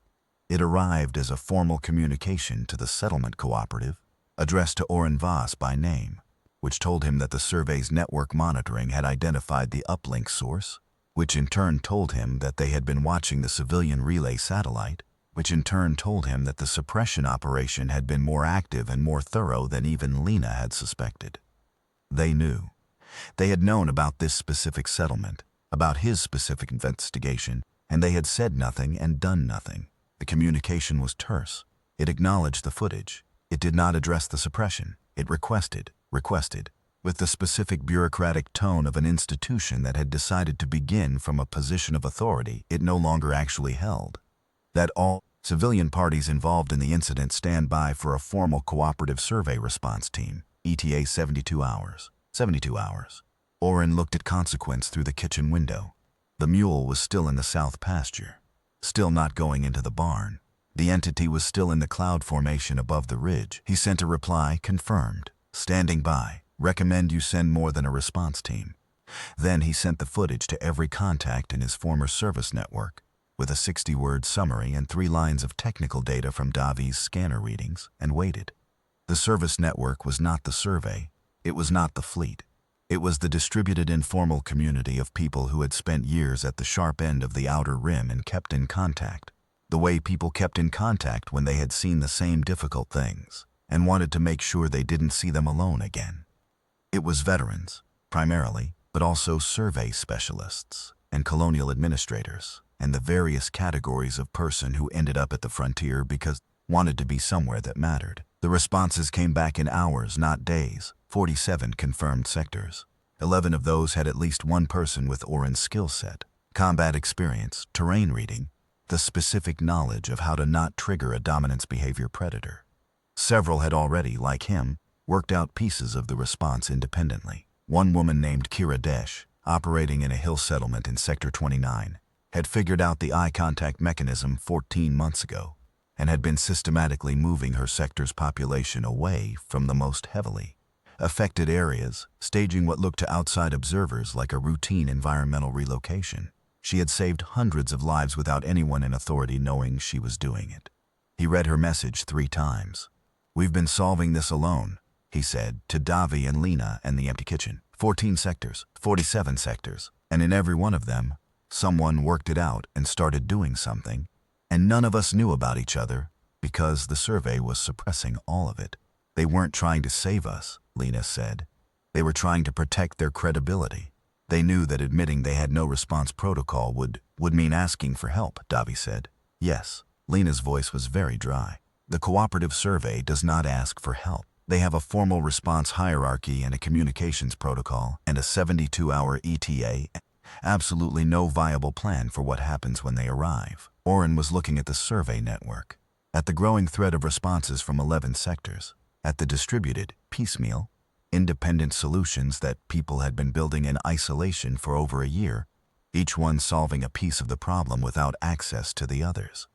It arrived as a formal communication to the Settlement Cooperative, addressed to Oren Voss by name, which told him that the survey's network monitoring had identified the uplink source, which in turn told him that they had been watching the civilian relay satellite, which in turn told him that the suppression operation had been more active and more thorough than even Lena had suspected. They knew. They had known about this specific settlement, about his specific investigation, and they had said nothing and done nothing. The communication was terse. It acknowledged the footage. It did not address the suppression. It requested, with the specific bureaucratic tone of an institution that had decided to begin from a position of authority it no longer actually held, that all civilian parties involved in the incident stand by for a formal cooperative survey response team, ETA 72 hours. 72 hours. Oren looked at Consequence through the kitchen window. The mule was still in the south pasture, still not going into the barn. The entity was still in the cloud formation above the ridge. He sent a reply, confirmed. Standing by. Recommend you send more than a response team. Then he sent the footage to every contact in his former service network, with a 60-word summary and 3 lines of technical data from Davi's scanner readings, and waited. The service network was not the survey. It was not the fleet. It was the distributed informal community of people who had spent years at the sharp end of the outer rim and kept in contact, the way people kept in contact when they had seen the same difficult things and wanted to make sure they didn't see them alone again. It was veterans, primarily, but also survey specialists and colonial administrators, and the various categories of person who ended up at the frontier because wanted to be somewhere that mattered. The responses came back in hours, not days. 47 confirmed sectors. 11 of those had at least one person with Oren's skill set, combat experience, terrain reading, the specific knowledge of how to not trigger a dominance behavior predator. Several had already, like him, worked out pieces of the response independently. One woman named Kira Desh, operating in a hill settlement in Sector 29, had figured out the eye contact mechanism 14 months ago and had been systematically moving her sector's population away from the most heavily affected areas, staging what looked to outside observers like a routine environmental relocation. She had saved hundreds of lives without anyone in authority knowing she was doing it. He read her message 3 times. We've been solving this alone, he said, to Davi and Lena and the empty kitchen. 14 sectors, 47 sectors, and in every one of them, someone worked it out and started doing something, and none of us knew about each other because the survey was suppressing all of it. They weren't trying to save us, Lena said. They were trying to protect their credibility. They knew that admitting they had no response protocol would mean asking for help, Davi said. Yes, Lena's voice was very dry. The cooperative survey does not ask for help. They have a formal response hierarchy and a communications protocol and a 72-hour ETA. Absolutely no viable plan for what happens when they arrive. Oren was looking at the survey network, at the growing thread of responses from 11 sectors, at the distributed, piecemeal, independent solutions that people had been building in isolation for over a year, each one solving a piece of the problem without access to the others.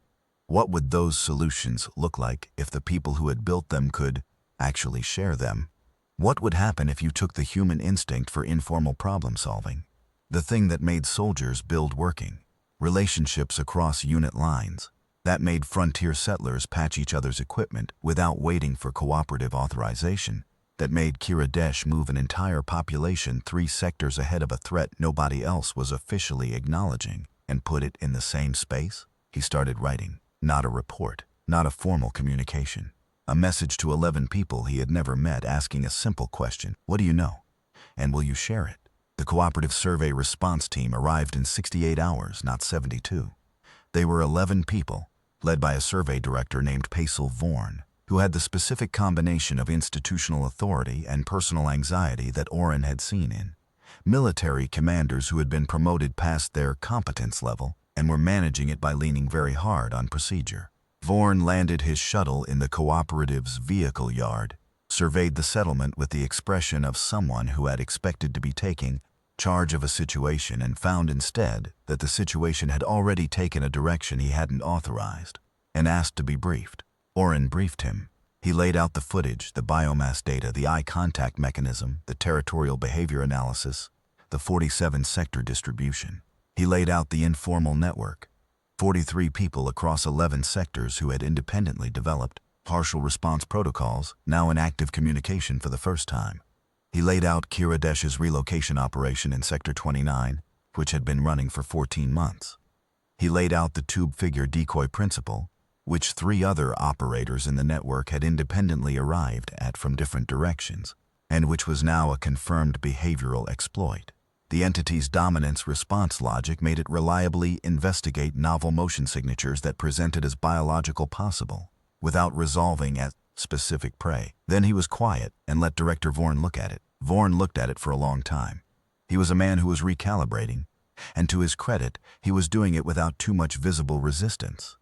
What would those solutions look like if the people who had built them could actually share them? What would happen if you took the human instinct for informal problem solving, the thing that made soldiers build working relationships across unit lines, that made frontier settlers patch each other's equipment without waiting for cooperative authorization, that made Kiradesh move an entire population 3 sectors ahead of a threat nobody else was officially acknowledging, and put it in the same space? He started writing, not a report, not a formal communication. A message to 11 people he had never met, asking a simple question: what do you know? And will you share it? The cooperative survey response team arrived in 68 hours, not 72. They were 11 people, led by a survey director named Paisel Vorn, who had the specific combination of institutional authority and personal anxiety that Oren had seen in military commanders who had been promoted past their competence level and were managing it by leaning very hard on procedure. Vorn landed his shuttle in the cooperative's vehicle yard, surveyed the settlement with the expression of someone who had expected to be taking charge of a situation and found instead that the situation had already taken a direction he hadn't authorized, and asked to be briefed. Oren briefed him. He laid out the footage, the biomass data, the eye contact mechanism, the territorial behavior analysis, the 47-sector distribution. He laid out the informal network, 43 people across 11 sectors who had independently developed partial response protocols, now in active communication for the first time. He laid out Kiradesh's relocation operation in Sector 29, which had been running for 14 months. He laid out the tube figure decoy principle, which 3 other operators in the network had independently arrived at from different directions, and which was now a confirmed behavioral exploit. The entity's dominance response logic made it reliably investigate novel motion signatures that presented as biological possible, without resolving as specific prey. Then he was quiet and let Director Vorn look at it. Vorn looked at it for a long time. He was a man who was recalibrating, and to his credit, he was doing it without too much visible resistance.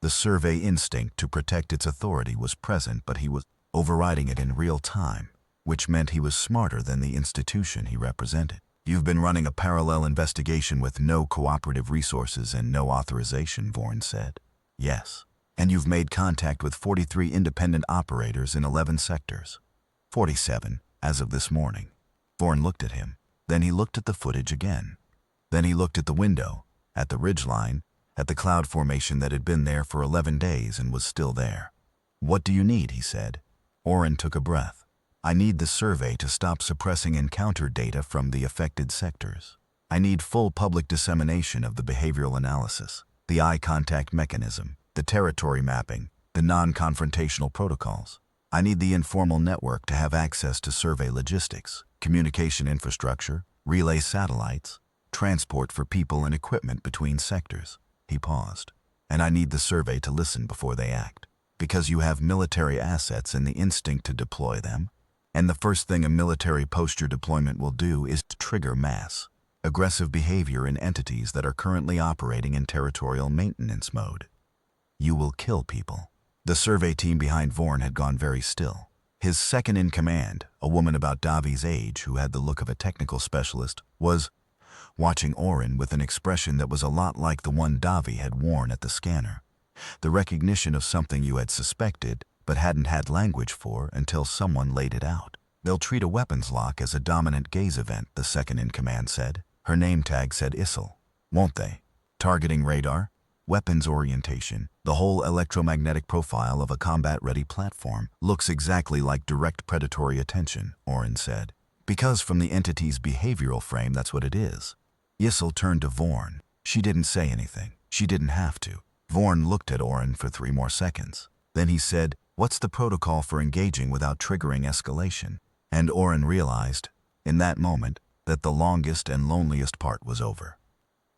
The survey instinct to protect its authority was present, but he was overriding it in real time, which meant he was smarter than the institution he represented. You've been running a parallel investigation with no cooperative resources and no authorization, Vorn said. Yes. And you've made contact with 43 independent operators in 11 sectors. 47, as of this morning. Vorn looked at him. Then he looked at the footage again. Then he looked at the window, at the ridgeline, at the cloud formation that had been there for 11 days and was still there. What do you need? He said. Oren took a breath. I need the survey to stop suppressing encounter data from the affected sectors. I need full public dissemination of the behavioral analysis, the eye contact mechanism, the territory mapping, the non-confrontational protocols. I need the informal network to have access to survey logistics, communication infrastructure, relay satellites, transport for people and equipment between sectors. He paused. And I need the survey to listen before they act, because you have military assets and the instinct to deploy them. And the first thing a military posture deployment will do is to trigger mass, aggressive behavior in entities that are currently operating in territorial maintenance mode. You will kill people. The survey team behind Vorn had gone very still. His second-in-command, a woman about Davi's age who had the look of a technical specialist, was watching Oren with an expression that was a lot like the one Davi had worn at the scanner. The recognition of something you had suspected but hadn't had language for until someone laid it out. They'll treat a weapons lock as a dominant gaze event, the second-in-command said. Her name tag said Issel. Won't they? Targeting radar, weapons orientation, the whole electromagnetic profile of a combat-ready platform looks exactly like direct predatory attention, Oren said. Because from the entity's behavioral frame, that's what it is. Issel turned to Vorn. She didn't say anything. She didn't have to. Vorn looked at Oren for 3 more seconds. Then he said, "What's the protocol for engaging without triggering escalation?" And Oren realized, in that moment, that the longest and loneliest part was over.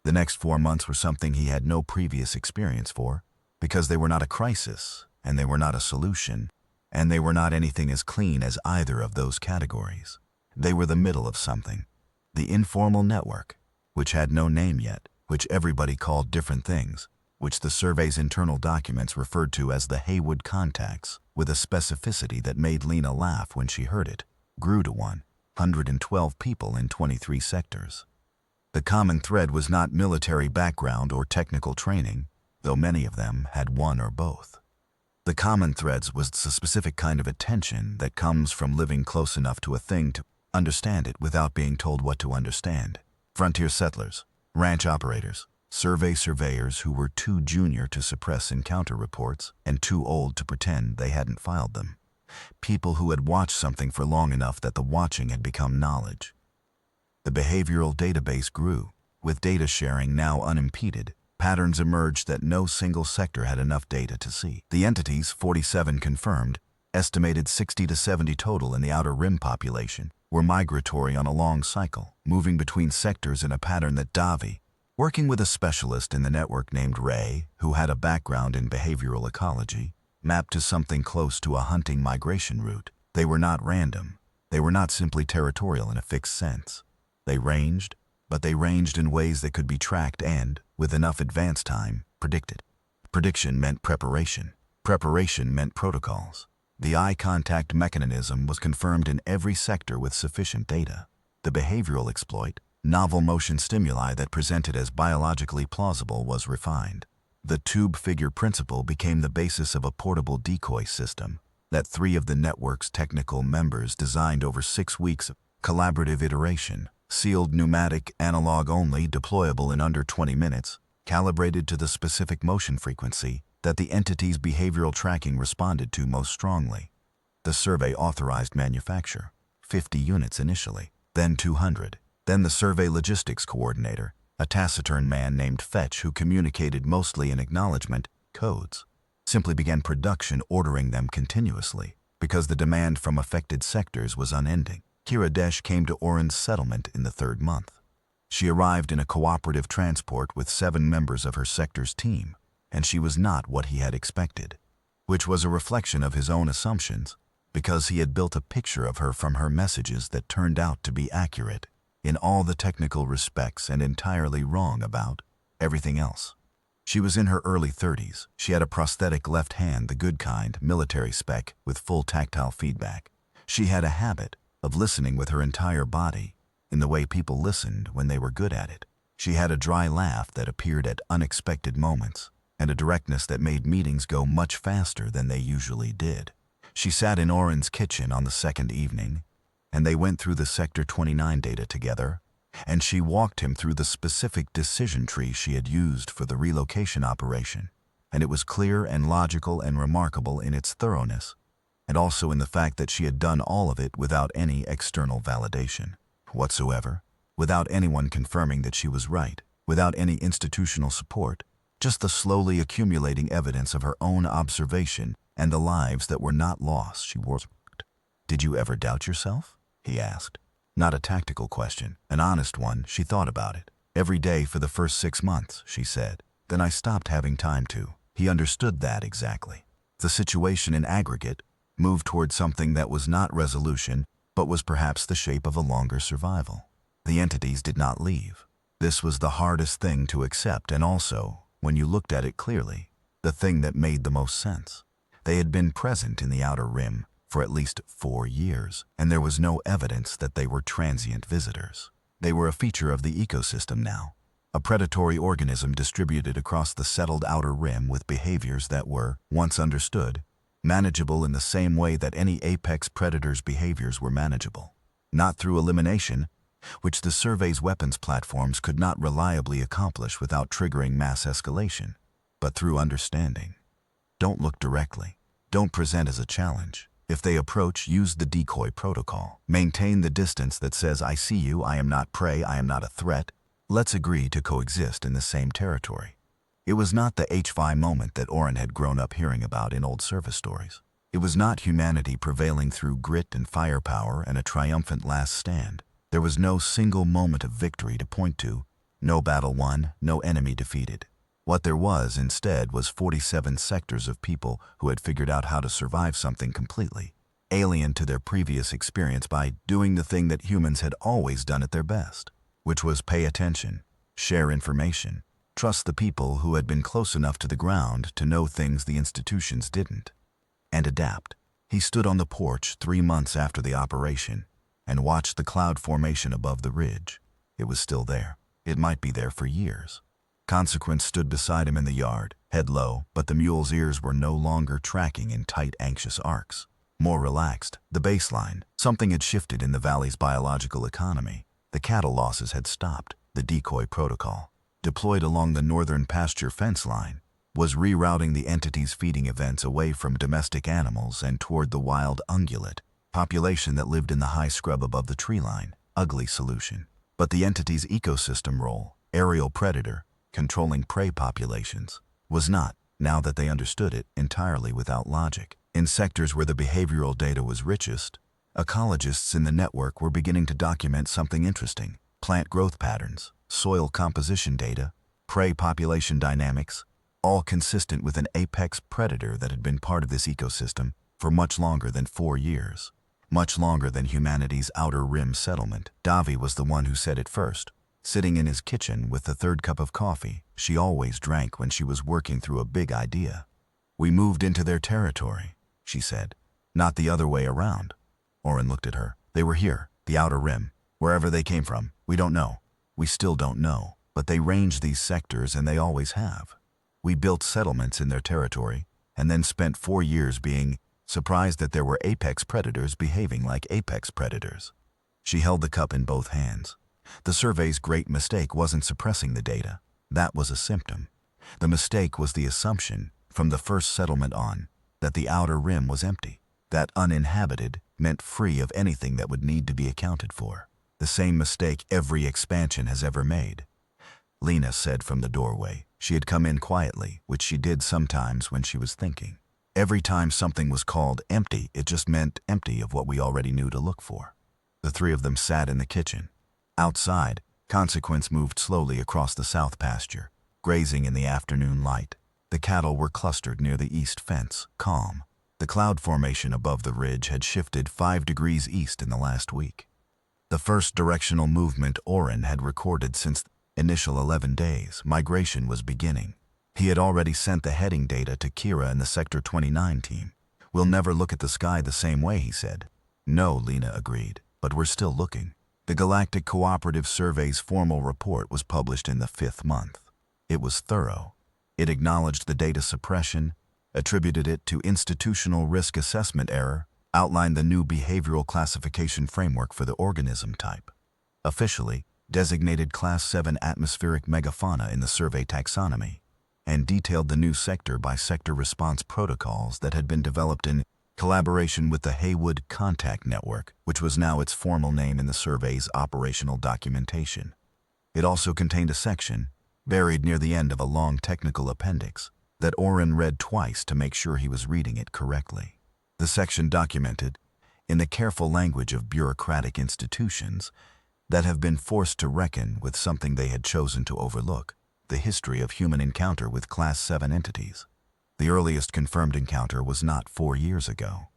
The next 4 months were something he had no previous experience for, because they were not a crisis, and they were not a solution, and they were not anything as clean as either of those categories. They were the middle of something. The informal network, which had no name yet, which everybody called different things, which the survey's internal documents referred to as the Haywood contacts, with a specificity that made Lena laugh when she heard it, grew to 112 people in 23 sectors. The common thread was not military background or technical training. though many of them had one or both. The common threads was the specific kind of attention that comes from living close enough to a thing to understand it without being told what to understand. Frontier settlers, ranch operators, surveyors who were too junior to suppress encounter reports and too old to pretend they hadn't filed them. People who had watched something for long enough that the watching had become knowledge. The behavioral database grew. With data sharing now unimpeded, patterns emerged that no single sector had enough data to see. The entities, 47 confirmed, estimated 60 to 70 total in the Outer Rim population, were migratory on a long cycle, moving between sectors in a pattern that Davi, working with a specialist in the network named Ray, who had a background in behavioral ecology, mapped to something close to a hunting migration route. They were not random. They were not simply territorial in a fixed sense. They ranged, but they ranged in ways that could be tracked and, with enough advance time, predicted. Prediction meant preparation. Preparation meant protocols. The eye contact mechanism was confirmed in every sector with sufficient data. The behavioral exploit, novel motion stimuli that presented as biologically plausible, was refined. The tube figure principle became the basis of a portable decoy system that 3 of the network's technical members designed over 6 weeks of collaborative iteration. Sealed pneumatic, analog only, deployable in under 20 minutes, calibrated to the specific motion frequency that the entity's behavioral tracking responded to most strongly. The survey authorized manufacture, 50 units initially, then 200. Then the survey logistics coordinator, a taciturn man named Fetch who communicated mostly in acknowledgement codes, simply began production, ordering them continuously, because the demand from affected sectors was unending. Kira Desh came to Oren's settlement in the 3rd month. She arrived in a cooperative transport with 7 members of her sector's team, and she was not what he had expected, which was a reflection of his own assumptions, because he had built a picture of her from her messages that turned out to be accurate in all the technical respects and entirely wrong about everything else. She was in her early 30s. She had a prosthetic left hand, the good kind, military spec, with full tactile feedback. She had a habit of listening with her entire body, in the way people listened when they were good at it. She had a dry laugh that appeared at unexpected moments, and a directness that made meetings go much faster than they usually did. She sat in Oren's kitchen on the 2nd evening, and they went through the Sector 29 data together, and she walked him through the specific decision tree she had used for the relocation operation, and it was clear and logical and remarkable in its thoroughness, and also in the fact that she had done all of it without any external validation whatsoever, without anyone confirming that she was right, without any institutional support, just the slowly accumulating evidence of her own observation and the lives that were not lost she worked. "Did you ever doubt yourself?" he asked. Not a tactical question, an honest one. She thought about it. "Every day for the first 6 months," she said. "Then I stopped having time to." He understood that exactly. The situation in aggregate moved toward something that was not resolution, but was perhaps the shape of a longer survival. The entities did not leave. This was the hardest thing to accept, and also, when you looked at it clearly, the thing that made the most sense. They had been present in the Outer Rim for at least 4 years, and there was no evidence that they were transient visitors. They were a feature of the ecosystem now, a predatory organism distributed across the settled Outer Rim with behaviors that were, once understood, manageable in the same way that any apex predator's behaviors were manageable. Not through elimination, which the survey's weapons platforms could not reliably accomplish without triggering mass escalation, but through understanding. Don't look directly. Don't present as a challenge. If they approach, use the decoy protocol. Maintain the distance that says, "I see you, I am not prey, I am not a threat. Let's agree to coexist in the same territory." It was not the HFY moment that Oren had grown up hearing about in old service stories. It was not humanity prevailing through grit and firepower and a triumphant last stand. There was no single moment of victory to point to, no battle won, no enemy defeated. What there was, instead, was 47 sectors of people who had figured out how to survive something completely alien to their previous experience by doing the thing that humans had always done at their best, which was pay attention, share information, trust the people who had been close enough to the ground to know things the institutions didn't, and adapt. He stood on the porch 3 months after the operation and watched the cloud formation above the ridge. It was still there. It might be there for years. Consequence stood beside him in the yard, head low, but the mule's ears were no longer tracking in tight, anxious arcs. More relaxed, the baseline. Something had shifted in the valley's biological economy. The cattle losses had stopped. The decoy protocol, deployed along the northern pasture fence line, was rerouting the entity's feeding events away from domestic animals and toward the wild ungulate population that lived in the high scrub above the tree line. Ugly solution. But the entity's ecosystem role, aerial predator, controlling prey populations, was not, now that they understood it, entirely without logic. In sectors where the behavioral data was richest, ecologists in the network were beginning to document something interesting: plant growth patterns, soil composition data, prey population dynamics, all consistent with an apex predator that had been part of this ecosystem for much longer than 4 years. Much longer than humanity's outer rim settlement. Davi was the one who said it first. Sitting in his kitchen with the third cup of coffee she always drank when she was working through a big idea. "We moved into their territory," she said. "Not the other way around." Oren looked at her. "They were here, the outer rim. Wherever they came from, we don't know. We still don't know. But they range these sectors and they always have. We built settlements in their territory and then spent 4 years being surprised that there were apex predators behaving like apex predators." She held the cup in both hands. The survey's great mistake wasn't suppressing the data. That was a symptom. The mistake was the assumption, from the first settlement on, that the outer rim was empty, that uninhabited meant free of anything that would need to be accounted for. The same mistake every expansion has ever made. Lena said from the doorway. She had come in quietly, which she did sometimes when she was thinking. Every time something was called empty, it just meant empty of what we already knew to look for. The three of them sat in the kitchen. Outside, Consequence moved slowly across the south pasture, grazing in the afternoon light. The cattle were clustered near the east fence, calm. The cloud formation above the ridge had shifted 5 degrees east in the last week. The first directional movement Oren had recorded since the initial 11 days. Migration was beginning. He had already sent the heading data to Kira and the Sector 29 team. "We'll never look at the sky the same way," he said. "No," Lena agreed, "but we're still looking." The Galactic Cooperative Survey's formal report was published in the 5th month. It was thorough. It acknowledged the data suppression, attributed it to institutional risk assessment error, outlined the new behavioral classification framework for the organism type, officially designated Class 7 atmospheric megafauna in the survey taxonomy, and detailed the new sector-by-sector response protocols that had been developed in collaboration with the Haywood Contact Network, which was now its formal name in the survey's operational documentation. It also contained a section, buried near the end of a long technical appendix, that Oren read twice to make sure he was reading it correctly. The section documented, in the careful language of bureaucratic institutions that have been forced to reckon with something they had chosen to overlook, the history of human encounter with Class 7 entities. The earliest confirmed encounter was not 4 years ago.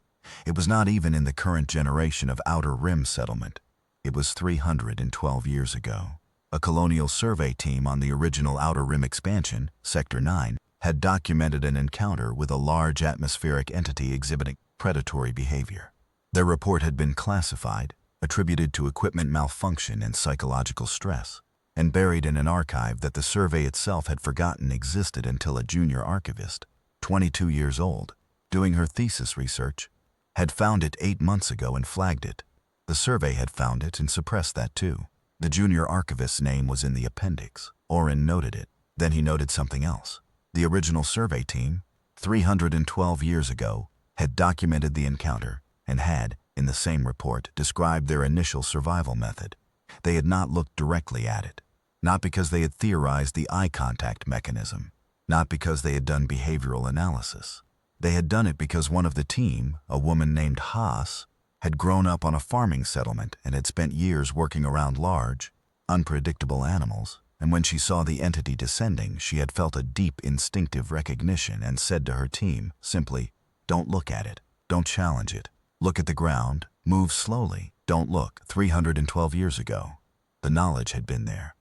It was not even in the current generation of Outer Rim settlement. It was 312 years ago. A colonial survey team on the original Outer Rim expansion, Sector 9, had documented an encounter with a large atmospheric entity exhibiting predatory behavior. Their report had been classified, attributed to equipment malfunction and psychological stress, and buried in an archive that the survey itself had forgotten existed until a junior archivist, 22 years old, doing her thesis research, had found it 8 months ago and flagged it. The survey had found it and suppressed that too. The junior archivist's name was in the appendix. Oren noted it. Then he noted something else. The original survey team, 312 years ago, had documented the encounter and had, in the same report, described their initial survival method. They had not looked directly at it. Not because they had theorized the eye contact mechanism. Not because they had done behavioral analysis. They had done it because one of the team, a woman named Haas, had grown up on a farming settlement and had spent years working around large, unpredictable animals, and when she saw the entity descending, she had felt a deep instinctive recognition and said to her team, simply, "Don't look at it. Don't challenge it. Look at the ground. Move slowly. Don't look." 312 years ago, the knowledge had been there.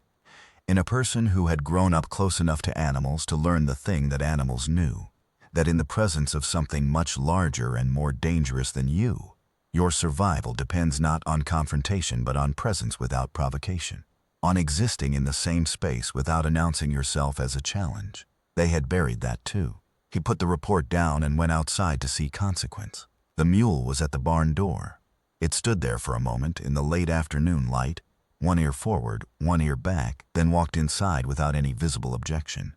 In a person who had grown up close enough to animals to learn the thing that animals knew, that in the presence of something much larger and more dangerous than you, your survival depends not on confrontation but on presence without provocation, on existing in the same space without announcing yourself as a challenge. They had buried that too. He put the report down and went outside to see Consequence. The mule was at the barn door. It stood there for a moment in the late afternoon light, one ear forward, one ear back, then walked inside without any visible objection.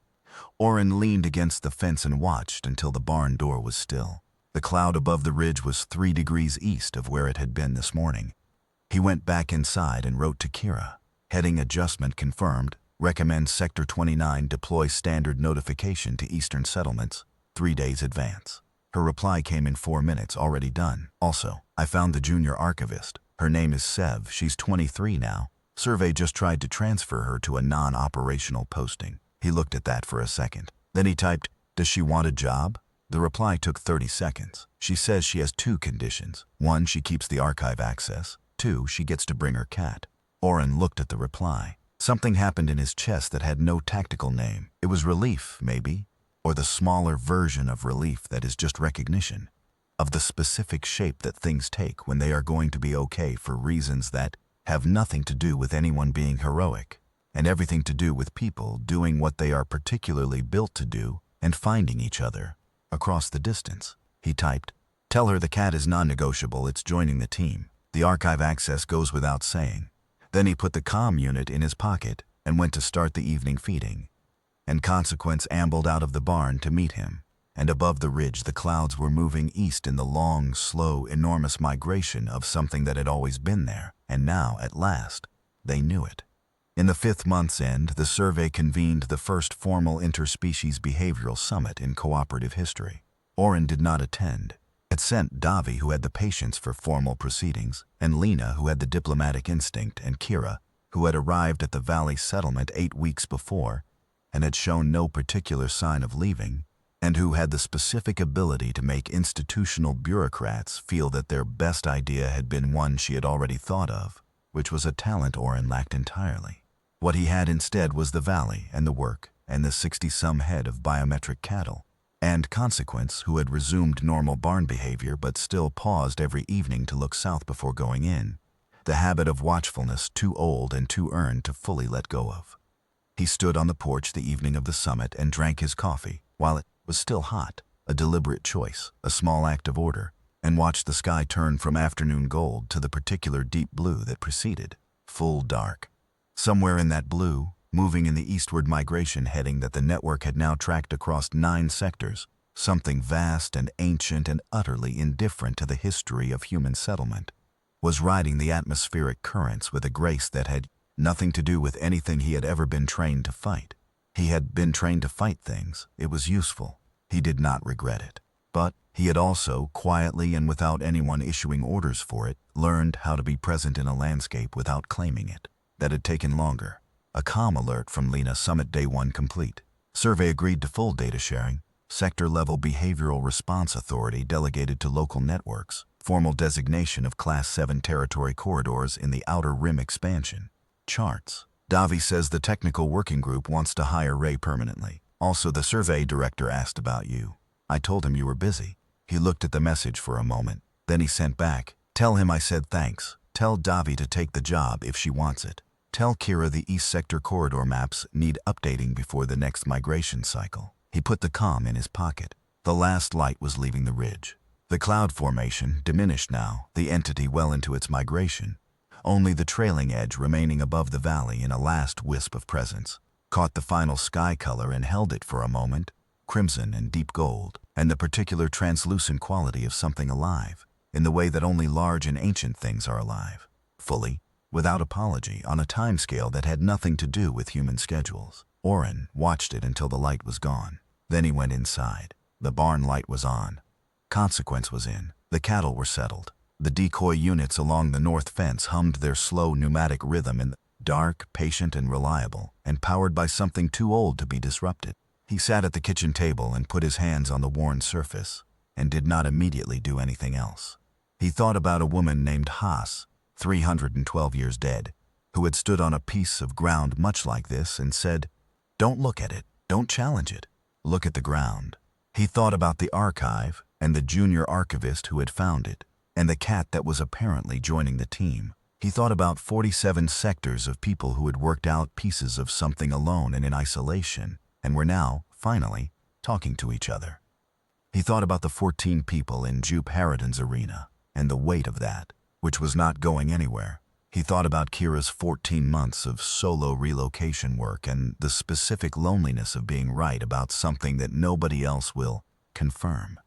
Oren leaned against the fence and watched until the barn door was still. The cloud above the ridge was 3 degrees east of where it had been this morning. He went back inside and wrote to Kira. Heading adjustment confirmed. Recommend Sector 29 deploy standard notification to Eastern settlements, 3 days advance. Her reply came in 4 minutes, already done. Also, I found the junior archivist. Her name is Sev. She's 23 now. Survey just tried to transfer her to a non-operational posting. He looked at that for a second. Then he typed, does she want a job? The reply took 30 seconds. She says she has 2 conditions. 1, she keeps the archive access. 2, she gets to bring her cat. Oren looked at the reply. Something happened in his chest that had no tactical name. It was relief, maybe, or the smaller version of relief that is just recognition of the specific shape that things take when they are going to be okay for reasons that have nothing to do with anyone being heroic, and everything to do with people doing what they are particularly built to do and finding each other across the distance. He typed, tell her the cat is non-negotiable, it's joining the team. The archive access goes without saying. Then he put the comm unit in his pocket and went to start the evening feeding. And Consequence ambled out of the barn to meet him. And above the ridge the clouds were moving east in the long, slow, enormous migration of something that had always been there, and now, at last, they knew it. In the 5th month's end, the survey convened the first formal interspecies behavioral summit in cooperative history. Oren did not attend. Had sent Davi, who had the patience for formal proceedings, and Lena, who had the diplomatic instinct, and Kira, who had arrived at the Valley settlement 8 weeks before and had shown no particular sign of leaving, and who had the specific ability to make institutional bureaucrats feel that their best idea had been one she had already thought of, which was a talent Oren lacked entirely. What he had instead was the Valley and the work and the 60-some head of biometric cattle, and Consequence, who had resumed normal barn behavior but still paused every evening to look south before going in, the habit of watchfulness too old and too earned to fully let go of. He stood on the porch the evening of the summit and drank his coffee while it was still hot, a deliberate choice, a small act of order, and watched the sky turn from afternoon gold to the particular deep blue that preceded, full dark. Somewhere in that blue, moving in the eastward migration heading that the network had now tracked across 9 sectors, something vast and ancient and utterly indifferent to the history of human settlement, was riding the atmospheric currents with a grace that had nothing to do with anything he had ever been trained to fight. He had been trained to fight things. It was useful. He did not regret it. But he had also, quietly and without anyone issuing orders for it, learned how to be present in a landscape without claiming it. That had taken longer. A comm alert from Lena, Summit Day 1 complete. Survey agreed to full data sharing. Sector-level behavioral response authority delegated to local networks. Formal designation of Class 7 territory corridors in the Outer Rim expansion. Charts. Davi says the technical working group wants to hire Ray permanently. Also, the survey director asked about you. I told him you were busy. He looked at the message for a moment. Then he sent back, tell him I said thanks. Tell Davi to take the job if she wants it. Tell Kira the East Sector corridor maps need updating before the next migration cycle. He put the comm in his pocket. The last light was leaving the ridge. The cloud formation diminished now, the entity well into its migration. Only the trailing edge remaining above the valley in a last wisp of presence. Caught the final sky color and held it for a moment, crimson and deep gold, and the particular translucent quality of something alive, in the way that only large and ancient things are alive. Fully, without apology, on a timescale that had nothing to do with human schedules. Oren watched it until the light was gone. Then he went inside. The barn light was on. Consequence was in. The cattle were settled. The decoy units along the north fence hummed their slow pneumatic rhythm in the dark, patient, and reliable, and powered by something too old to be disrupted. He sat at the kitchen table and put his hands on the worn surface, and did not immediately do anything else. He thought about a woman named Haas, 312 years dead, who had stood on a piece of ground much like this and said, "Don't look at it, don't challenge it, look at the ground." He thought about the archive and the junior archivist who had found it, and the cat that was apparently joining the team. He thought about 47 sectors of people who had worked out pieces of something alone and in isolation, and were now, finally, talking to each other. He thought about the 14 people in Jupe Harridan's arena, and the weight of that, which was not going anywhere. He thought about Kira's 14 months of solo relocation work and the specific loneliness of being right about something that nobody else will confirm.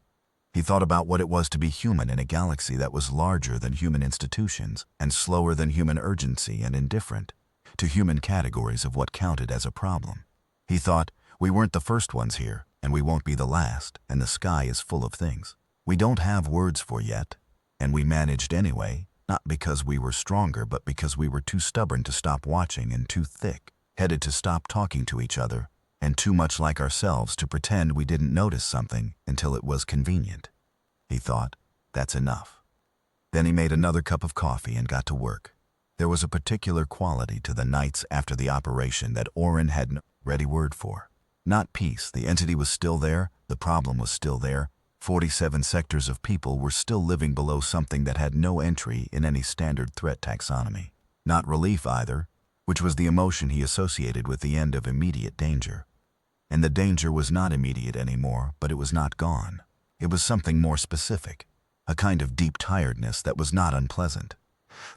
He thought about what it was to be human in a galaxy that was larger than human institutions and slower than human urgency and indifferent to human categories of what counted as a problem. He thought, we weren't the first ones here, and we won't be the last, and the sky is full of things we don't have words for yet, and we managed anyway, not because we were stronger, but because we were too stubborn to stop watching and too thick-headed to stop talking to each other, and too much like ourselves to pretend we didn't notice something until it was convenient. He thought, that's enough. Then he made another cup of coffee and got to work. There was a particular quality to the nights after the operation that Oren had no ready word for. Not peace, the entity was still there, the problem was still there. 47 sectors of people were still living below something that had no entry in any standard threat taxonomy. Not relief either, which was the emotion he associated with the end of immediate danger. And the danger was not immediate anymore, but it was not gone. It was something more specific, a kind of deep tiredness that was not unpleasant.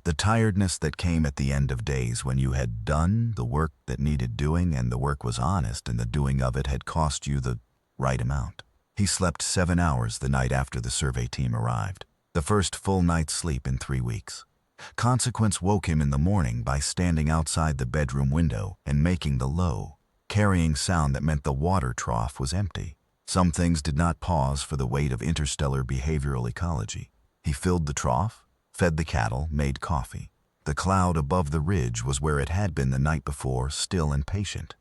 The tiredness that came at the end of days when you had done the work that needed doing and the work was honest and the doing of it had cost you the right amount. He slept 7 hours the night after the survey team arrived, the first full night's sleep in 3 weeks. Consequence woke him in the morning by standing outside the bedroom window and making the low, carrying sound that meant the water trough was empty. Some things did not pause for the weight of interstellar behavioral ecology. He filled the trough, fed the cattle, made coffee. The cloud above the ridge was where it had been the night before, still and patient.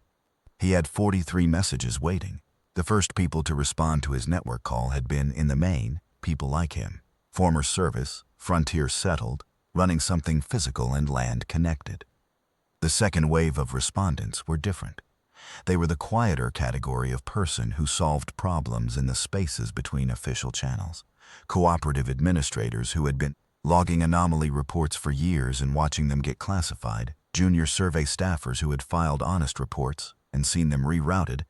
He had 43 messages waiting. The first people to respond to his network call had been, in the main, people like him. Former service, frontier settled, running something physical and land connected. The second wave of respondents were different. They were the quieter category of person who solved problems in the spaces between official channels. Cooperative administrators who had been logging anomaly reports for years and watching them get classified. Junior survey staffers who had filed honest reports and seen them rerouted.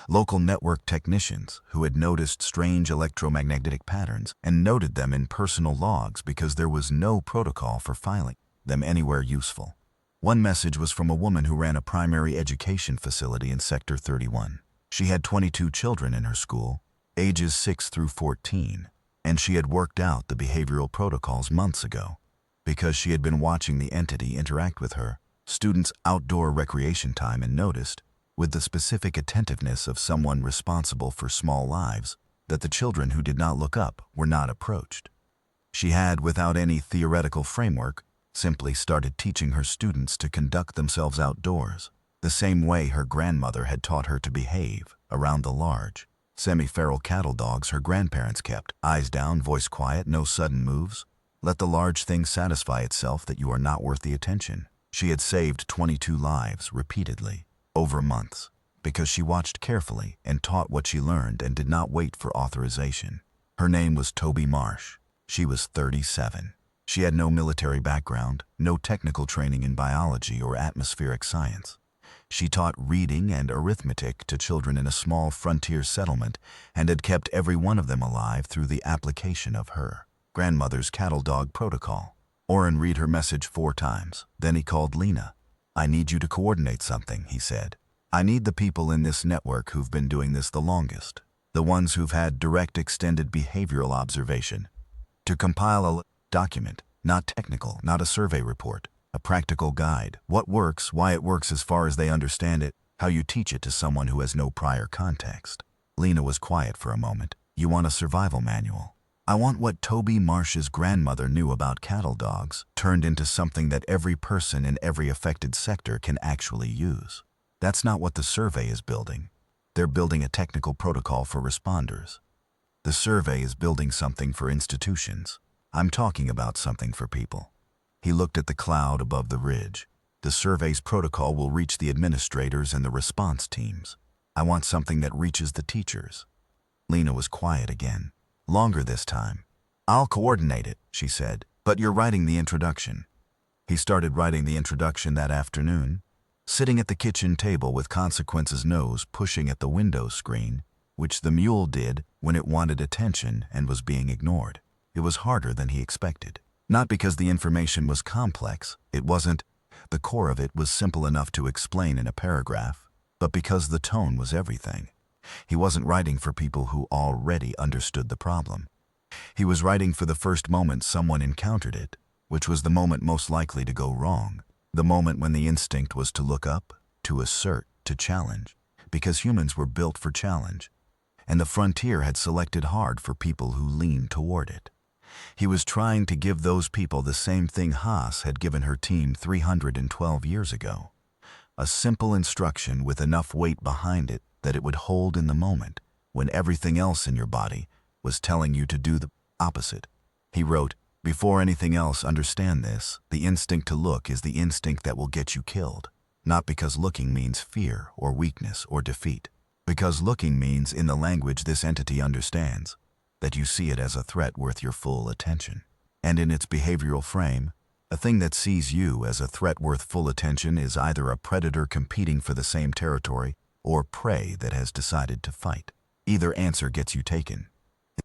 Local network technicians who had noticed strange electromagnetic patterns and noted them in personal logs because there was no protocol for filing them anywhere useful. One message was from a woman who ran a primary education facility in Sector 31. She had 22 children in her school, ages 6 through 14, and she had worked out the behavioral protocols months ago. Because she had been watching the entity interact with her students' outdoor recreation time and noticed, with the specific attentiveness of someone responsible for small lives, that the children who did not look up were not approached. She had, without any theoretical framework, simply started teaching her students to conduct themselves outdoors, the same way her grandmother had taught her to behave around the large, semi-feral cattle dogs her grandparents kept. Eyes down, voice quiet, no sudden moves. Let the large thing satisfy itself that you are not worth the attention. She had saved 22 lives repeatedly, over months, because she watched carefully and taught what she learned and did not wait for authorization. Her name was Toby Marsh. She was 37. She had no military background, no technical training in biology or atmospheric science. She taught reading and arithmetic to children in a small frontier settlement and had kept every one of them alive through the application of her grandmother's cattle dog protocol. Oren read her message 4 times. Then he called Lena. I need you to coordinate something, he said. I need the people in this network who've been doing this the longest, the ones who've had direct extended behavioral observation, to compile a document, not technical, not a survey report, a practical guide. What works, why it works as far as they understand it, how you teach it to someone who has no prior context. Lena was quiet for a moment. You want a survival manual. I want what Toby Marsh's grandmother knew about cattle dogs turned into something that every person in every affected sector can actually use. That's not what the survey is building. They're building a technical protocol for responders. The survey is building something for institutions. I'm talking about something for people. He looked at the cloud above the ridge. The survey's protocol will reach the administrators and the response teams. I want something that reaches the teachers. Lena was quiet again. Longer this time. I'll coordinate it, she said, but you're writing the introduction. He started writing the introduction that afternoon. sitting at the kitchen table with Consequence's nose pushing at the window screen, which the mule did when it wanted attention and was being ignored. It was harder than he expected. Not because the information was complex, it wasn't. The core of it was simple enough to explain in a paragraph, but because the tone was everything. He wasn't writing for people who already understood the problem. He was writing for the first moment someone encountered it, which was the moment most likely to go wrong. The moment when the instinct was to look up, to assert, to challenge, because humans were built for challenge, and the frontier had selected hard for people who leaned toward it. He was trying to give those people the same thing Haas had given her team 312 years ago. A simple instruction with enough weight behind it that it would hold in the moment when everything else in your body was telling you to do the opposite. He wrote, "Before anything else, understand this. The instinct to look is the instinct that will get you killed. Not because looking means fear or weakness or defeat. Because looking means, in the language this entity understands, that you see it as a threat worth your full attention. And in its behavioral frame, a thing that sees you as a threat worth full attention is either a predator competing for the same territory or prey that has decided to fight. Either answer gets you taken.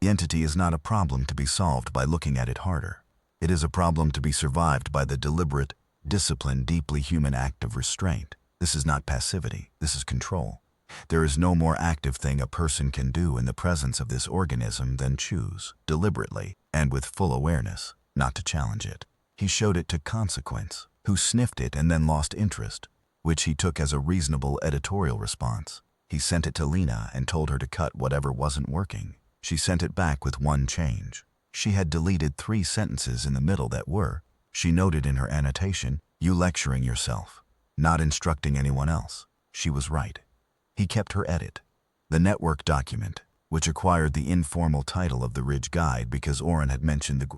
The entity is not a problem to be solved by looking at it harder. It is a problem to be survived by the deliberate, disciplined, deeply human act of restraint. This is not passivity, this is control. There is no more active thing a person can do in the presence of this organism than choose, deliberately, and with full awareness, not to challenge it. He showed it to Consequence, who sniffed it and then lost interest, which he took as a reasonable editorial response. He sent it to Lena and told her to cut whatever wasn't working. She sent it back with one change. She had deleted 3 sentences in the middle that were, she noted in her annotation, "You lecturing yourself, not instructing anyone else." She was right. He kept her edit. The network document, which acquired the informal title of the Ridge Guide because Oren had mentioned the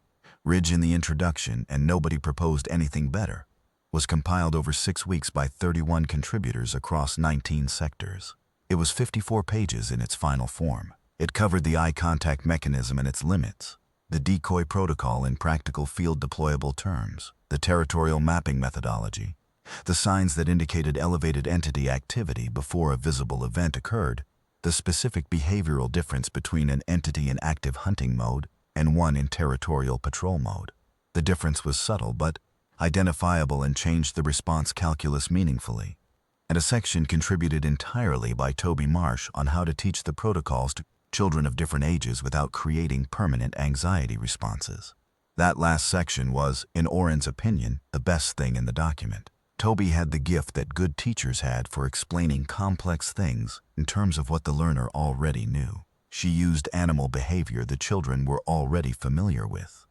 ridge in the introduction and nobody proposed anything better, was compiled over 6 weeks by 31 contributors across 19 sectors. It was 54 pages in its final form. It covered the eye contact mechanism and its limits, the decoy protocol in practical field deployable terms, the territorial mapping methodology, the signs that indicated elevated entity activity before a visible event occurred, the specific behavioral difference between an entity in active hunting mode and one in territorial patrol mode. The difference was subtle but identifiable and changed the response calculus meaningfully. And a section contributed entirely by Toby Marsh on how to teach the protocols to children of different ages without creating permanent anxiety responses. That last section was, in Oren's opinion, the best thing in the document. Toby had the gift that good teachers had for explaining complex things in terms of what the learner already knew. She used animal behavior the children were already familiar with.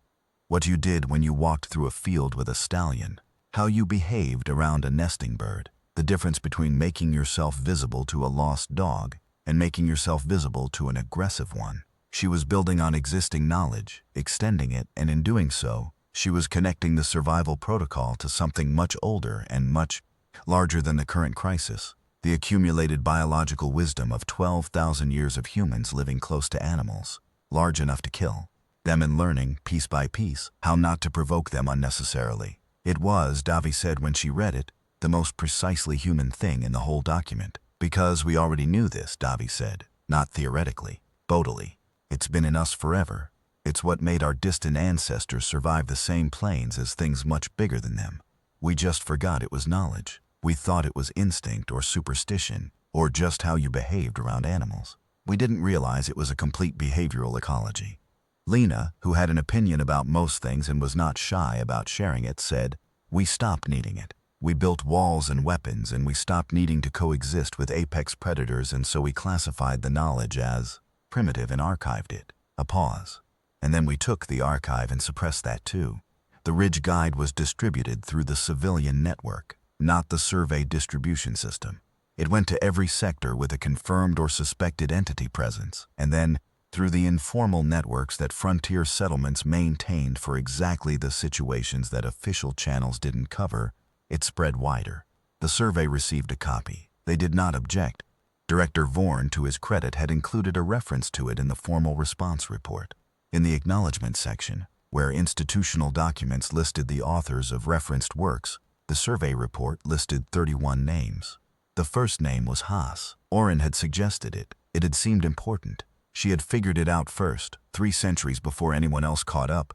What you did when you walked through a field with a stallion, how you behaved around a nesting bird, the difference between making yourself visible to a lost dog and making yourself visible to an aggressive one. She was building on existing knowledge, extending it, and in doing so, she was connecting the survival protocol to something much older and much larger than the current crisis, the accumulated biological wisdom of 12,000 years of humans living close to animals, large enough to kill them and learning, piece by piece, how not to provoke them unnecessarily. It was, Davi said when she read it, the most precisely human thing in the whole document. Because we already knew this, Davi said, not theoretically, bodily. It's been in us forever. It's what made our distant ancestors survive the same plains as things much bigger than them. We just forgot it was knowledge. We thought it was instinct or superstition, or just how you behaved around animals. We didn't realize it was a complete behavioral ecology. Lena, who had an opinion about most things and was not shy about sharing it, said, "We stopped needing it. We built walls and weapons and we stopped needing to coexist with apex predators, and so we classified the knowledge as primitive and archived it." A pause. "And then we took the archive and suppressed that too. The Ridge Guide was distributed through the civilian network, not the survey distribution system. It went to every sector with a confirmed or suspected entity presence, and then, through the informal networks that frontier settlements maintained for exactly the situations that official channels didn't cover, it spread wider. The survey received a copy. They did not object. Director Vorn, to his credit, had included a reference to it in the formal response report. In the acknowledgement section, where institutional documents listed the authors of referenced works, The survey report listed 31 names. The first name was Haas. Oren had suggested it. It had seemed important. She had figured it out first, 3 centuries before anyone else caught up,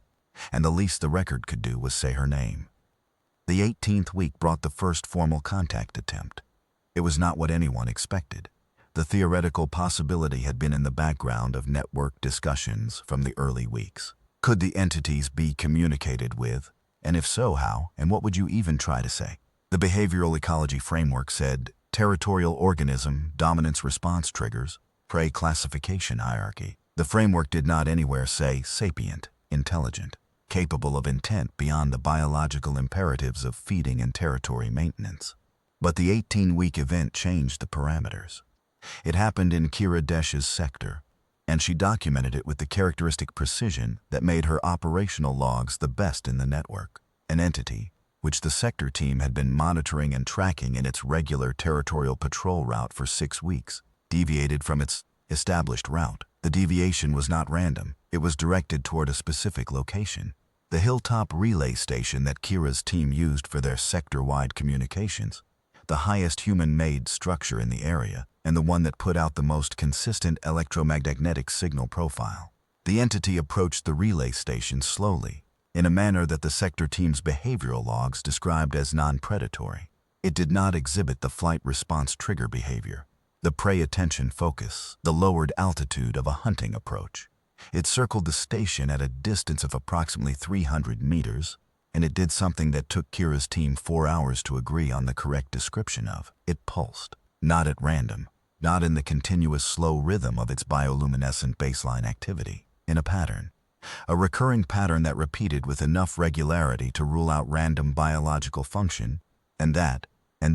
and the least the record could do was say her name. The 18th week brought the first formal contact attempt. It was not what anyone expected. The theoretical possibility had been in the background of network discussions from the early weeks. Could the entities be communicated with? And if so, how? And what would you even try to say? The behavioral ecology framework said territorial organism, dominance response triggers, prey classification hierarchy. The framework did not anywhere say sapient, intelligent, capable of intent beyond the biological imperatives of feeding and territory maintenance. But the 18-week event changed the parameters. It happened in Kira Desh's sector, and she documented it with the characteristic precision that made her operational logs the best in the network. An entity, which the sector team had been monitoring and tracking in its regular territorial patrol route for 6 weeks, deviated from its established route. The deviation was not random. It was directed toward a specific location. The hilltop relay station that Kira's team used for their sector-wide communications, the highest human-made structure in the area, and the one that put out the most consistent electromagnetic signal profile. The entity approached the relay station slowly, in a manner that the sector team's behavioral logs described as non-predatory. It did not exhibit the flight response trigger behavior, the prey attention focus, the lowered altitude of a hunting approach. It circled the station at a distance of approximately 300 meters, and it did something that took Kira's team 4 hours to agree on the correct description of. It pulsed, not at random, not in the continuous slow rhythm of its bioluminescent baseline activity, in a pattern. A recurring pattern that repeated with enough regularity to rule out random biological function, and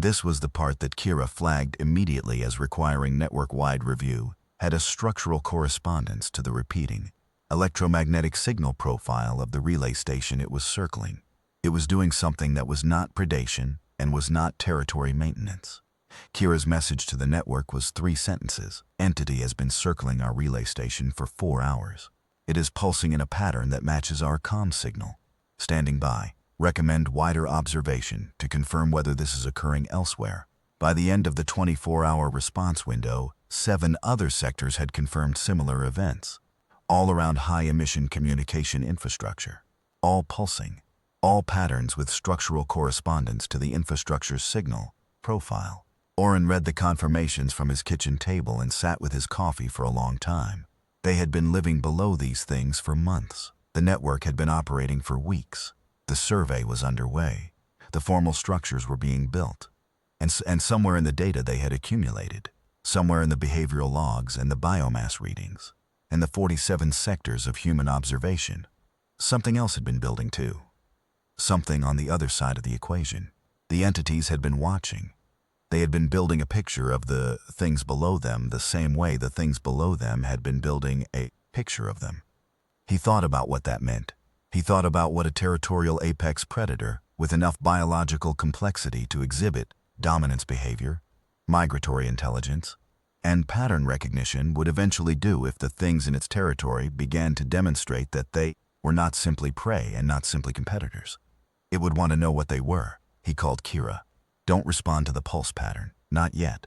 this was the part that Kira flagged immediately as requiring network-wide review, had a structural correspondence to the repeating electromagnetic signal profile of the relay station it was circling. It was doing something that was not predation and was not territory maintenance. Kira's message to the network was 3 sentences. Entity has been circling our relay station for 4 hours. It is pulsing in a pattern that matches our comm signal. Standing by. Recommend wider observation to confirm whether this is occurring elsewhere. By the end of the 24-hour response window, 7 other sectors had confirmed similar events, all around high-emission communication infrastructure, all pulsing, all patterns with structural correspondence to the infrastructure's signal profile. Oren read the confirmations from his kitchen table and sat with his coffee for a long time. They had been living below these things for months. The network had been operating for weeks. The survey was underway. The formal structures were being built. And somewhere in the data they had accumulated, somewhere in the behavioral logs and the biomass readings, and the 47 sectors of human observation, something else had been building too. Something on the other side of the equation. The entities had been watching. They had been building a picture of the things below them the same way the things below them had been building a picture of them. He thought about what that meant. He thought about what a territorial apex predator, with enough biological complexity to exhibit dominance behavior, migratory intelligence, and pattern recognition would eventually do if the things in its territory began to demonstrate that they were not simply prey and not simply competitors. It would want to know what they were. He called Kira. Don't respond to the pulse pattern. Not yet.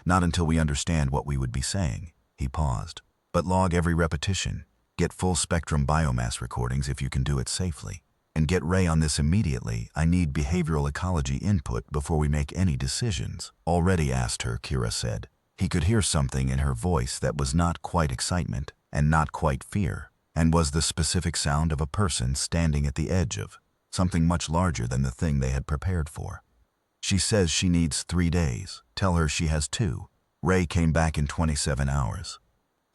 Not until we understand what we would be saying. He paused. But log every repetition. Get full spectrum biomass recordings if you can do it safely. And get Ray on this immediately. I need behavioral ecology input before we make any decisions. Already asked her, Kira said. He could hear something in her voice that was not quite excitement and not quite fear, and was the specific sound of a person standing at the edge of something much larger than the thing they had prepared for. She says she needs 3 days. Tell her she has 2. Ray came back in 27 hours.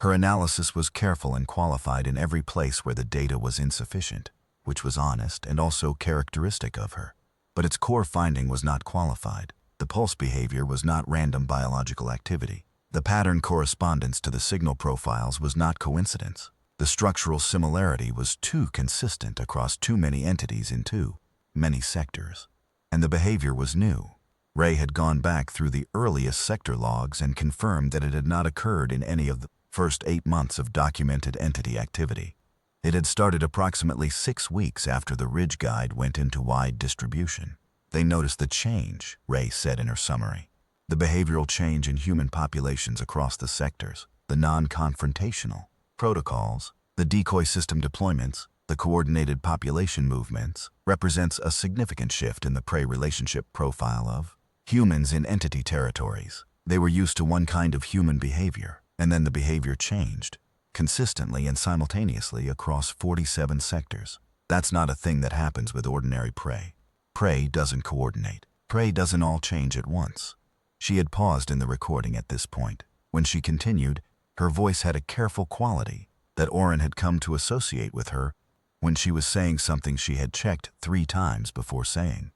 Her analysis was careful and qualified in every place where the data was insufficient, which was honest and also characteristic of her. But its core finding was not qualified. The pulse behavior was not random biological activity. The pattern correspondence to the signal profiles was not coincidence. The structural similarity was too consistent across too many entities in too many sectors. And the behavior was new. Ray had gone back through the earliest sector logs and confirmed that it had not occurred in any of the first 8 months of documented entity activity. It had started approximately 6 weeks after the Ridge Guide went into wide distribution. They noticed the change, Ray said in her summary. The behavioral change in human populations across the sectors, the non-confrontational protocols, the decoy system deployments, the coordinated population movements, represents a significant shift in the prey relationship profile of humans in entity territories. They were used to one kind of human behavior, and then the behavior changed, consistently and simultaneously across 47 sectors. That's not a thing that happens with ordinary prey. Prey doesn't coordinate. Prey doesn't all change at once. She had paused in the recording at this point. When she continued, her voice had a careful quality that Oren had come to associate with her when she was saying something she had checked 3 times before saying.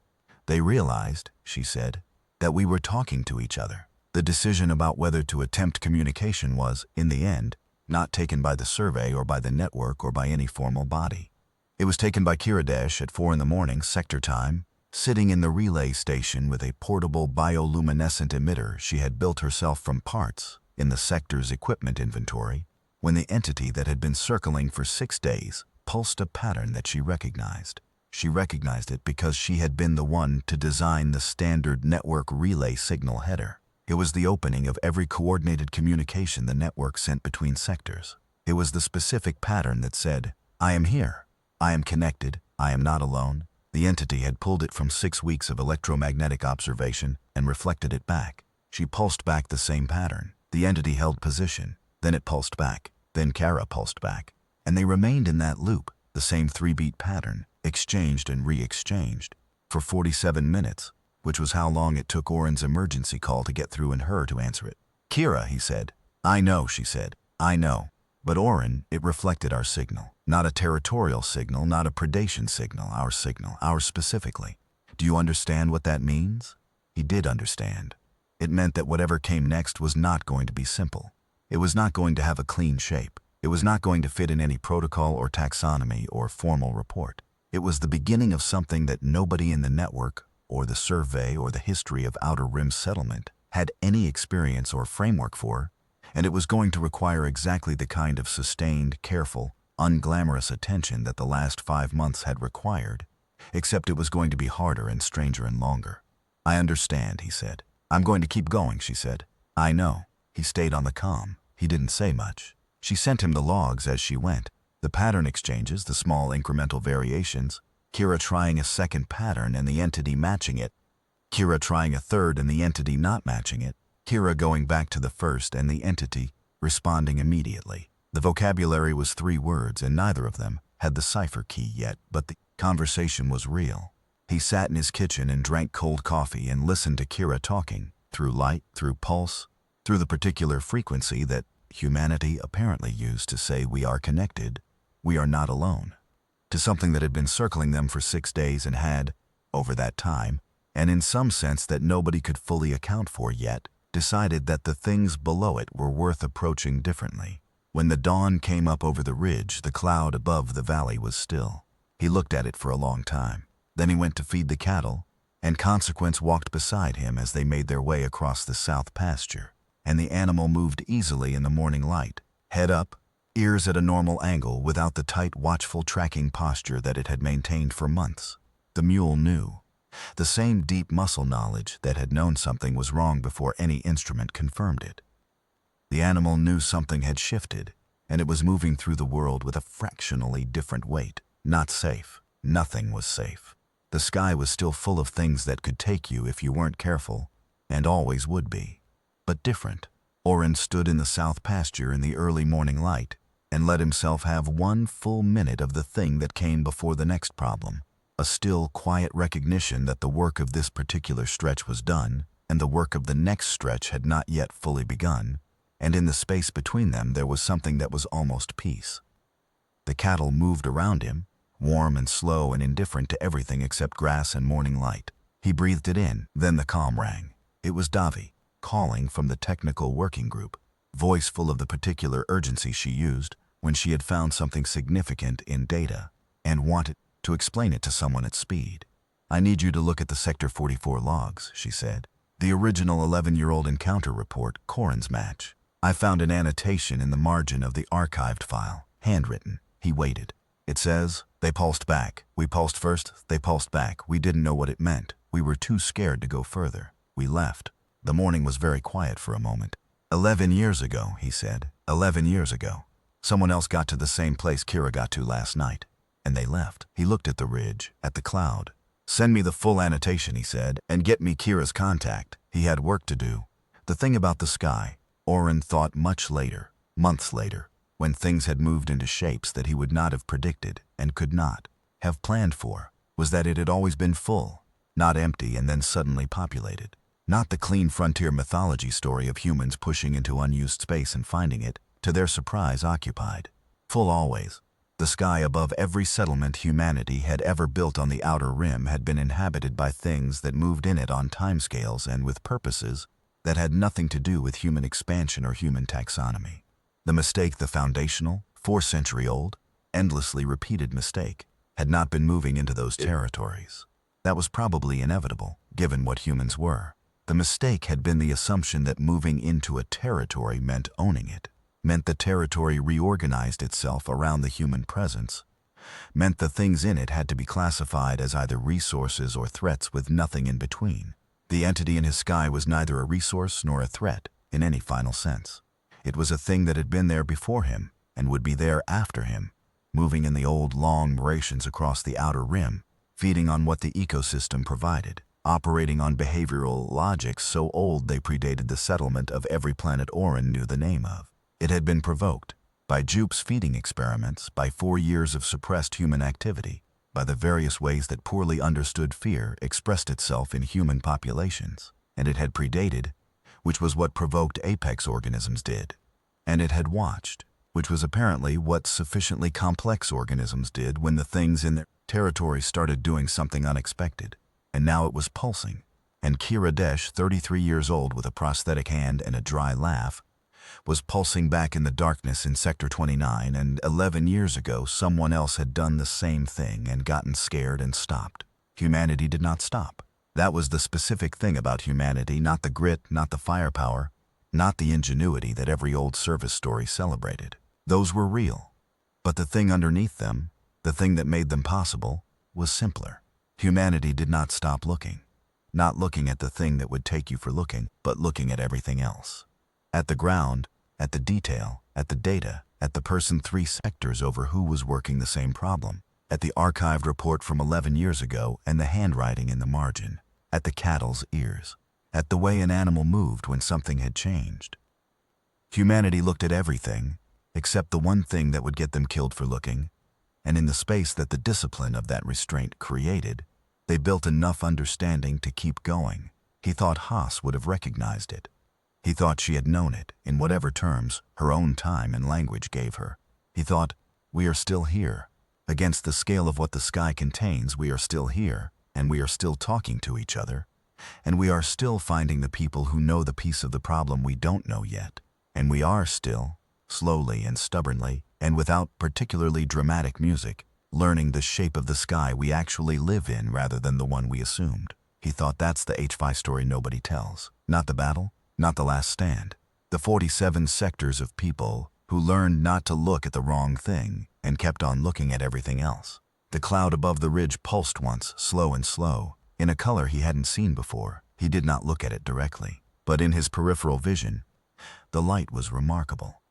They realized, she said, that we were talking to each other. The decision about whether to attempt communication was, in the end, not taken by the survey or by the network or by any formal body. It was taken by Kiradesh at 4 a.m. sector time, sitting in the relay station with a portable bioluminescent emitter she had built herself from parts in the sector's equipment inventory, when the entity that had been circling for 6 days pulsed a pattern that she recognized. She recognized it because she had been the one to design the standard network relay signal header. It was the opening of every coordinated communication the network sent between sectors. It was the specific pattern that said, "I am here. I am connected. I am not alone." The entity had pulled it from 6 weeks of electromagnetic observation and reflected it back. She pulsed back the same pattern. The entity held position. Then it pulsed back. Then Kara pulsed back. And they remained in that loop, the same 3-beat pattern, exchanged and re-exchanged, for 47 minutes, which was how long it took Oren's emergency call to get through and her to answer it. "Kira," he said. "I know," she said. "I know." But Oren, it reflected our signal. Not a territorial signal, not a predation signal, ours specifically. Do you understand what that means? He did understand. It meant that whatever came next was not going to be simple. It was not going to have a clean shape. It was not going to fit in any protocol or taxonomy or formal report. It was the beginning of something that nobody in the network or the survey or the history of Outer Rim settlement had any experience or framework for, and it was going to require exactly the kind of sustained, careful, unglamorous attention that the last 5 months had required, except it was going to be harder and stranger and longer. "I understand," he said. "I'm going to keep going," she said. "I know." He stayed on the comm. He didn't say much. She sent him the logs as she went, the pattern exchanges, the small incremental variations, Kira trying a second pattern and the entity matching it, Kira trying a third and the entity not matching it, Kira going back to the first and the entity responding immediately. The vocabulary was 3 words and neither of them had the cipher key yet, but the conversation was real. He sat in his kitchen and drank cold coffee and listened to Kira talking, through light, through pulse, through the particular frequency that humanity apparently used to say we are connected, we are not alone, to something that had been circling them for 6 days and had, over that time, and in some sense that nobody could fully account for yet, decided that the things below it were worth approaching differently. When the dawn came up over the ridge, the cloud above the valley was still. He looked at it for a long time. Then he went to feed the cattle, and Consequence walked beside him as they made their way across the south pasture, and the animal moved easily in the morning light, head up, ears at a normal angle without the tight, watchful tracking posture that it had maintained for months. The mule knew. The same deep muscle knowledge that had known something was wrong before any instrument confirmed it. The animal knew something had shifted, and it was moving through the world with a fractionally different weight. Not safe. Nothing was safe. The sky was still full of things that could take you if you weren't careful, and always would be. But different. Oren stood in the south pasture in the early morning light and let himself have 1 full minute of the thing that came before the next problem. A still, quiet recognition that the work of this particular stretch was done, and the work of the next stretch had not yet fully begun, and in the space between them there was something that was almost peace. The cattle moved around him, warm and slow and indifferent to everything except grass and morning light. He breathed it in, then the comm rang. It was Davi, calling from the technical working group, voice full of the particular urgency she used when she had found something significant in data and wanted to explain it to someone at speed. "I need you to look at the Sector 44 logs," she said. "The original 11-year-old encounter report, Corin's match. I found an annotation in the margin of the archived file, handwritten." He waited. "It says, they pulsed back. We pulsed first, they pulsed back. We didn't know what it meant. We were too scared to go further. We left. The morning was very quiet for a moment. 11 years ago, he said. 11 years ago. Someone else got to the same place Kira got to last night. And they left. He looked at the ridge, at the cloud. Send me the full annotation, he said, and get me Kira's contact. He had work to do. The thing about the sky, Oren thought much later, months later, when things had moved into shapes that he would not have predicted and could not have planned for, was that it had always been full, not empty and then suddenly populated. Not the clean frontier mythology story of humans pushing into unused space and finding it, to their surprise, occupied. Full always. The sky above every settlement humanity had ever built on the outer rim had been inhabited by things that moved in it on timescales and with purposes that had nothing to do with human expansion or human taxonomy. The mistake, the foundational, 4-century-old, endlessly repeated mistake, had not been moving into those territories. That was probably inevitable, given what humans were. The mistake had been the assumption that moving into a territory meant owning it, meant the territory reorganized itself around the human presence, meant the things in it had to be classified as either resources or threats with nothing in between. The entity in his sky was neither a resource nor a threat in any final sense. It was a thing that had been there before him and would be there after him, moving in the old long rations across the outer rim, feeding on what the ecosystem provided, operating on behavioral logics so old they predated the settlement of every planet Oren knew the name of. It had been provoked by Jupe's feeding experiments, by 4 years of suppressed human activity, by the various ways that poorly understood fear expressed itself in human populations. And it had predated, which was what provoked apex organisms did. And it had watched, which was apparently what sufficiently complex organisms did when the things in their territory started doing something unexpected. And now it was pulsing. And Kira Desh, 33 years old with a prosthetic hand and a dry laugh, was pulsing back in the darkness in Sector 29, and 11 years ago someone else had done the same thing and gotten scared and stopped. Humanity did not stop. That was the specific thing about humanity, not the grit, not the firepower, not the ingenuity that every old service story celebrated. Those were real. But the thing underneath them, the thing that made them possible, was simpler. Humanity did not stop looking. Not looking at the thing that would take you for looking, but looking at everything else. At the ground, at the detail, at the data, at the person 3 sectors over who was working the same problem, at the archived report from 11 years ago and the handwriting in the margin, at the cattle's ears, at the way an animal moved when something had changed. Humanity looked at everything, except the one thing that would get them killed for looking, and in the space that the discipline of that restraint created, they built enough understanding to keep going. He thought Haas would have recognized it. He thought she had known it, in whatever terms her own time and language gave her. He thought, we are still here. Against the scale of what the sky contains, we are still here, and we are still talking to each other, and we are still finding the people who know the piece of the problem we don't know yet, and we are still, slowly and stubbornly, and without particularly dramatic music, learning the shape of the sky we actually live in rather than the one we assumed. He thought that's the HFY story nobody tells. Not the battle, not the last stand. The 47 sectors of people who learned not to look at the wrong thing and kept on looking at everything else. The cloud above the ridge pulsed once, slow and slow, in a color he hadn't seen before. He did not look at it directly, but in his peripheral vision, the light was remarkable.